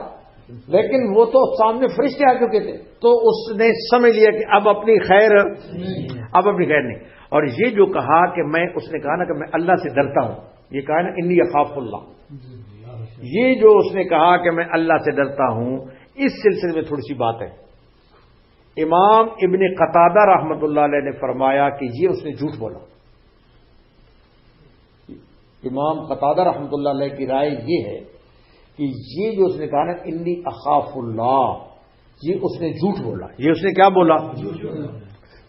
لیکن وہ تو سامنے فرشتے آ چکے تھے، تو اس نے سمجھ لیا کہ اب اپنی خیر، اب اپنی خیر نہیں. اور یہ جو کہا کہ میں، اس نے کہا نا کہ میں اللہ سے ڈرتا ہوں، یہ کہا نا انی اخاف اللہ، یہ جو اس نے کہا کہ میں اللہ سے ڈرتا ہوں، اس سلسلے میں تھوڑی سی بات ہے. امام ابن قتادہ رحمۃ اللہ علیہ نے فرمایا کہ یہ اس نے جھوٹ بولا. امام قتادہ رحمۃ اللہ علیہ کی رائے یہ ہے کہ یہ جو اس نے کہا نا انی اخاف اللہ، یہ اس نے جھوٹ بولا. یہ اس نے کیا بولا؟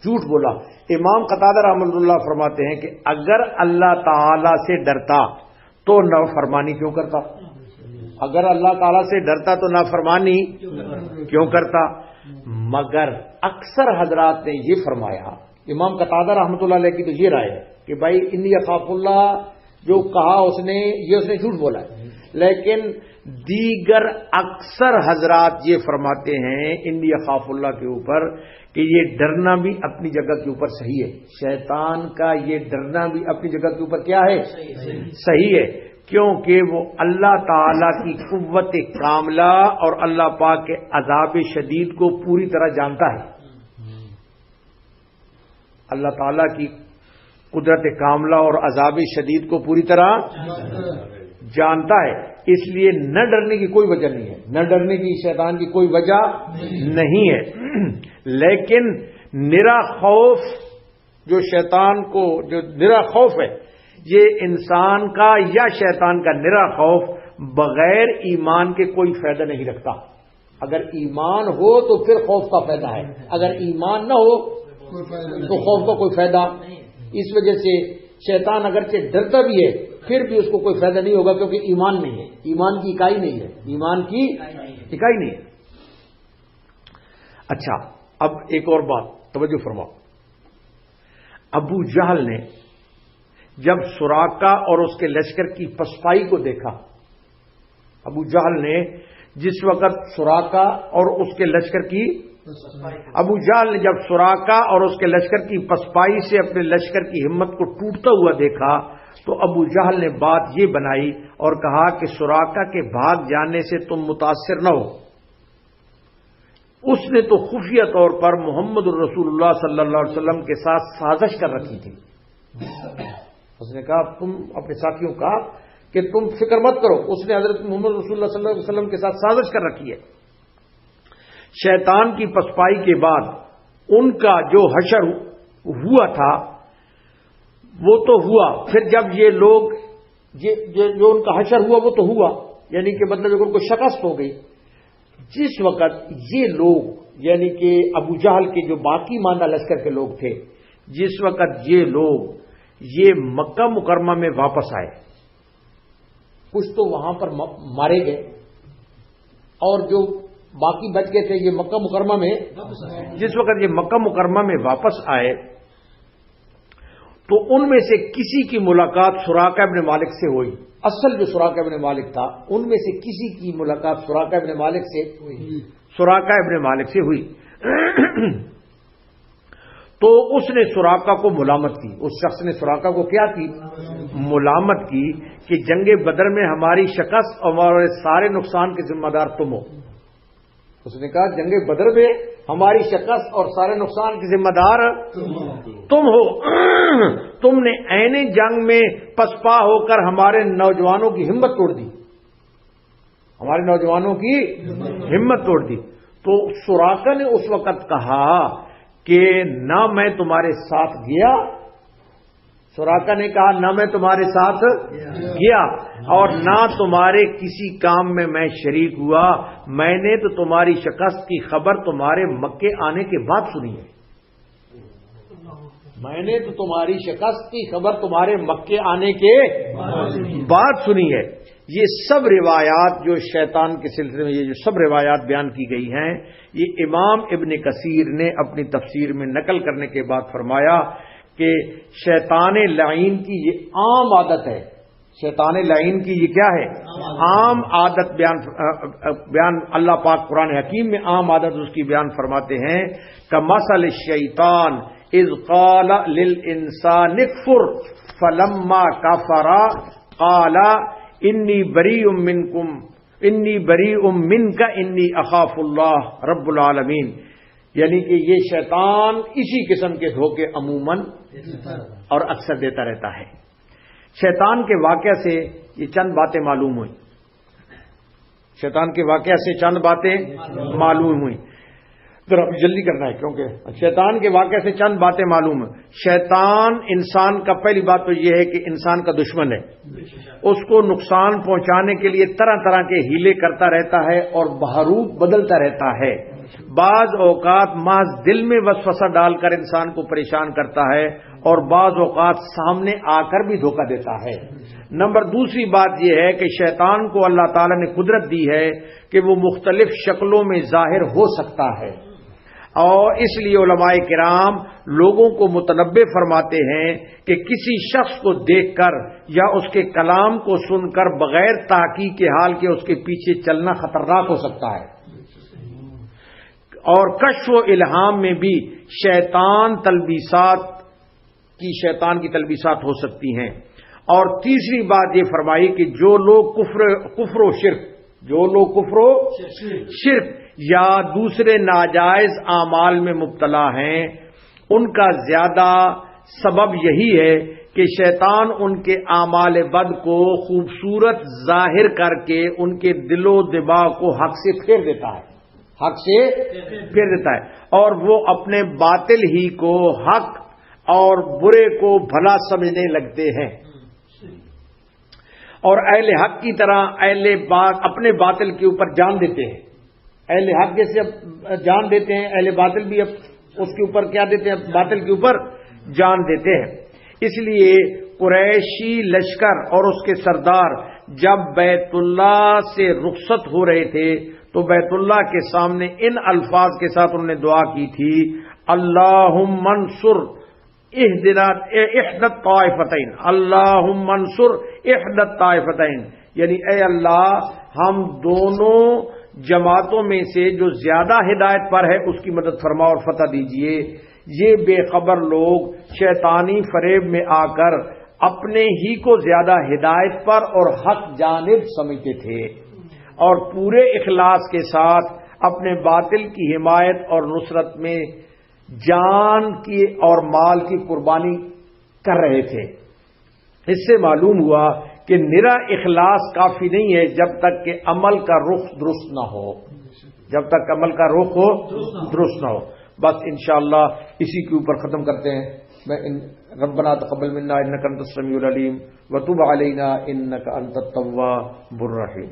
جھوٹ بولا. امام قتادہ رحمۃ اللہ فرماتے ہیں کہ اگر اللہ تعالی سے ڈرتا تو نافرمانی کیوں کرتا؟ اگر اللہ تعالی سے ڈرتا تو نافرمانی کیوں کرتا؟ مگر اکثر حضرات نے یہ فرمایا، امام قتادہ رحمۃ اللہ علیہ کی تو یہ رائے ہے کہ بھائی انی اخاف اللہ جو کہا اس نے، یہ اس نے جھوٹ بولا ہے. لیکن دیگر اکثر حضرات یہ فرماتے ہیں انی اخاف اللہ کے اوپر کہ یہ ڈرنا بھی اپنی جگہ کے اوپر صحیح ہے. شیطان کا یہ ڈرنا بھی اپنی جگہ کے اوپر کیا ہے؟ صحیح ہے، کیونکہ وہ اللہ تعالی کی قوت کاملہ اور اللہ پاک کے عذاب شدید کو پوری طرح جانتا ہے. اللہ تعالی کی قدرت کاملہ اور عذاب شدید کو پوری طرح جانتا ہے، اس لیے نہ ڈرنے کی کوئی وجہ نہیں ہے، نہ ڈرنے کی شیطان کی کوئی وجہ نہیں ہے. لیکن نرا خوف، جو شیطان کو جو نرا خوف ہے، یہ انسان کا یا شیطان کا نرا خوف بغیر ایمان کے کوئی فائدہ نہیں رکھتا. اگر ایمان ہو تو پھر خوف کا فائدہ ہے، اگر ایمان نہ ہو تو خوف کا کوئی فائدہ. اس وجہ سے شیطان اگرچہ ڈرتا بھی ہے پھر بھی اس کو کوئی فائدہ نہیں ہوگا، کیونکہ ایمان نہیں ہے، ایمان کی اکائی نہیں ہے، ایمان کی اکائی نہیں ہے. اچھا، اب ایک اور بات توجہ فرماؤ. ابو جہل نے جب سراقہ اور اس کے لشکر کی پسپائی کو دیکھا، ابو جہل نے جس وقت سراقہ اور اس کے لشکر کی، ابو جہل نے جب سراقہ اور اس کے لشکر کی پسپائی سے اپنے لشکر کی ہمت کو ٹوٹتا ہوا دیکھا تو ابو جہل نے بات یہ بنائی اور کہا کہ سراقہ کے بھاگ جانے سے تم متاثر نہ ہو، اس نے تو خفیہ طور پر محمد الرسول اللہ صلی اللہ علیہ وسلم کے ساتھ سازش کر رکھی تھی. اس نے کہا، تم اپنے ساتھیوں کا کہ تم فکر مت کرو، اس نے حضرت محمد رسول اللہ صلی اللہ علیہ وسلم کے ساتھ سازش کر رکھی ہے. شیطان کی پسپائی کے بعد ان کا جو حشر ہوا تھا وہ تو ہوا، پھر جب یہ لوگ جو ان کا حشر ہوا وہ تو ہوا، یعنی کہ مطلب ان کو شکست ہو گئی. جس وقت یہ لوگ یعنی کہ ابو جہل کے جو باقی ماندہ لشکر کے لوگ تھے، جس وقت یہ لوگ یہ مکہ مکرمہ میں واپس آئے، کچھ تو وہاں پر مارے گئے اور جو باقی بچ گئے تھے یہ مکہ مکرمہ میں، جس وقت یہ مکہ مکرمہ میں واپس آئے تو ان میں سے کسی کی ملاقات سراقہ ابن مالک سے ہوئی. اصل جو سراقہ ابن مالک تھا ان میں سے کسی کی ملاقات سراقہ ابن مالک سے ہوئی. تو اس نے سراقہ کو ملامت کی، اس شخص نے سراقہ کو کیا کی؟ ملامت کی کہ جنگ بدر میں ہماری شکست اور ہمارے سارے نقصان کے ذمہ دار تم ہو. اس نے کہا جنگ بدر میں ہماری شکست اور سارے نقصان کے ذمہ دار تم ہو. تم نے عین جنگ میں پسپا ہو کر ہمارے نوجوانوں کی ہمت توڑ دی، ہمارے نوجوانوں کی ہمت توڑ دی. تو سراقہ نے اس وقت کہا کہ نہ میں تمہارے ساتھ گیا، سراقہ نے کہا نہ میں تمہارے ساتھ گیا اور نہ تمہارے کسی کام میں میں شریک ہوا، میں نے تو تمہاری شکست کی خبر تمہارے مکے آنے کے بعد سنی ہے، میں نے تو تمہاری شکست کی خبر تمہارے مکے آنے کے بعد سنی ہے. یہ سب روایات جو شیطان کے سلسلے میں یہ جو سب روایات بیان کی گئی ہیں، یہ امام ابن کثیر نے اپنی تفسیر میں نقل کرنے کے بعد فرمایا کہ شیطان لعین کی یہ عام عادت ہے. شیطان لعین کی یہ کیا ہے؟ عام عادت. بیان اللہ پاک قرآن حکیم میں عام عادت اس کی بیان فرماتے ہیں کمثل الشیطان اذ قال للانسان اکفر فلما کفر قال انی بریء منک انی اخاف اللہ رب العالمین. یعنی کہ یہ شیطان اسی قسم کے دھوکے عموماً اور اکثر دیتا رہتا ہے. شیطان کے واقعہ سے یہ چند باتیں معلوم ہوئیں، شیطان کے واقعہ سے چند باتیں معلوم ہوئیں. ذرا جلدی کرنا ہے کیونکہ شیطان کے واقعہ سے چند باتیں معلوم ہیں. شیطان انسان کا پہلی بات تو یہ ہے کہ انسان کا دشمن ہے، اس کو نقصان پہنچانے کے لیے طرح طرح کے ہیلے کرتا رہتا ہے اور بہروپ بدلتا رہتا ہے. بعض اوقات محض دل میں وسوسہ ڈال کر انسان کو پریشان کرتا ہے اور بعض اوقات سامنے آ کر بھی دھوکہ دیتا ہے. دوسری بات یہ ہے کہ شیطان کو اللہ تعالی نے قدرت دی ہے کہ وہ مختلف شکلوں میں ظاہر ہو سکتا ہے، اور اس لیے علماء کرام لوگوں کو متنبہ فرماتے ہیں کہ کسی شخص کو دیکھ کر یا اس کے کلام کو سن کر بغیر تحقیق حال کے اس کے پیچھے چلنا خطرناک ہو سکتا ہے. اور کشف و الہام میں بھی شیطان کی تلبیسات ہو سکتی ہیں. اور تیسری بات یہ فرمائی کہ جو لوگ کفر و شرک یا دوسرے ناجائز اعمال میں مبتلا ہیں، ان کا زیادہ سبب یہی ہے کہ شیطان ان کے اعمال بد کو خوبصورت ظاہر کر کے ان کے دل و دماغ کو حق سے پھیر دیتا ہے، اور وہ اپنے باطل ہی کو حق اور برے کو بھلا سمجھنے لگتے ہیں. اور اہل حق کی طرح اپنے باطل کے اوپر جان دیتے ہیں. اہل حق جیسے جان دیتے ہیں، اہل باطل بھی اس کے اوپر کیا دیتے ہیں؟ باطل کے اوپر جان دیتے ہیں. اس لیے قریشی لشکر اور اس کے سردار جب بیت اللہ سے رخصت ہو رہے تھے تو بیت اللہ کے سامنے ان الفاظ کے ساتھ انہوں نے دعا کی تھی، اللہم انصر احدنا احدى الطائفتین، اللہم انصر احدى الطائفتین، یعنی اے اللہ ہم دونوں جماعتوں میں سے جو زیادہ ہدایت پر ہے اس کی مدد فرما اور فتح دیجئے. یہ بے خبر لوگ شیطانی فریب میں آ کر اپنے ہی کو زیادہ ہدایت پر اور حق جانب سمجھتے تھے اور پورے اخلاص کے ساتھ اپنے باطل کی حمایت اور نصرت میں جان کی اور مال کی قربانی کر رہے تھے. اس سے معلوم ہوا کہ نرا اخلاص کافی نہیں ہے جب تک کہ عمل کا رخ درست نہ ہو، جب تک عمل کا رخ درست نہ ہو. بس انشاءاللہ اسی کے اوپر ختم کرتے ہیں. ربنا تقبل منا انك انت السميع العليم وتب علينا انك انت التواب الرحيم.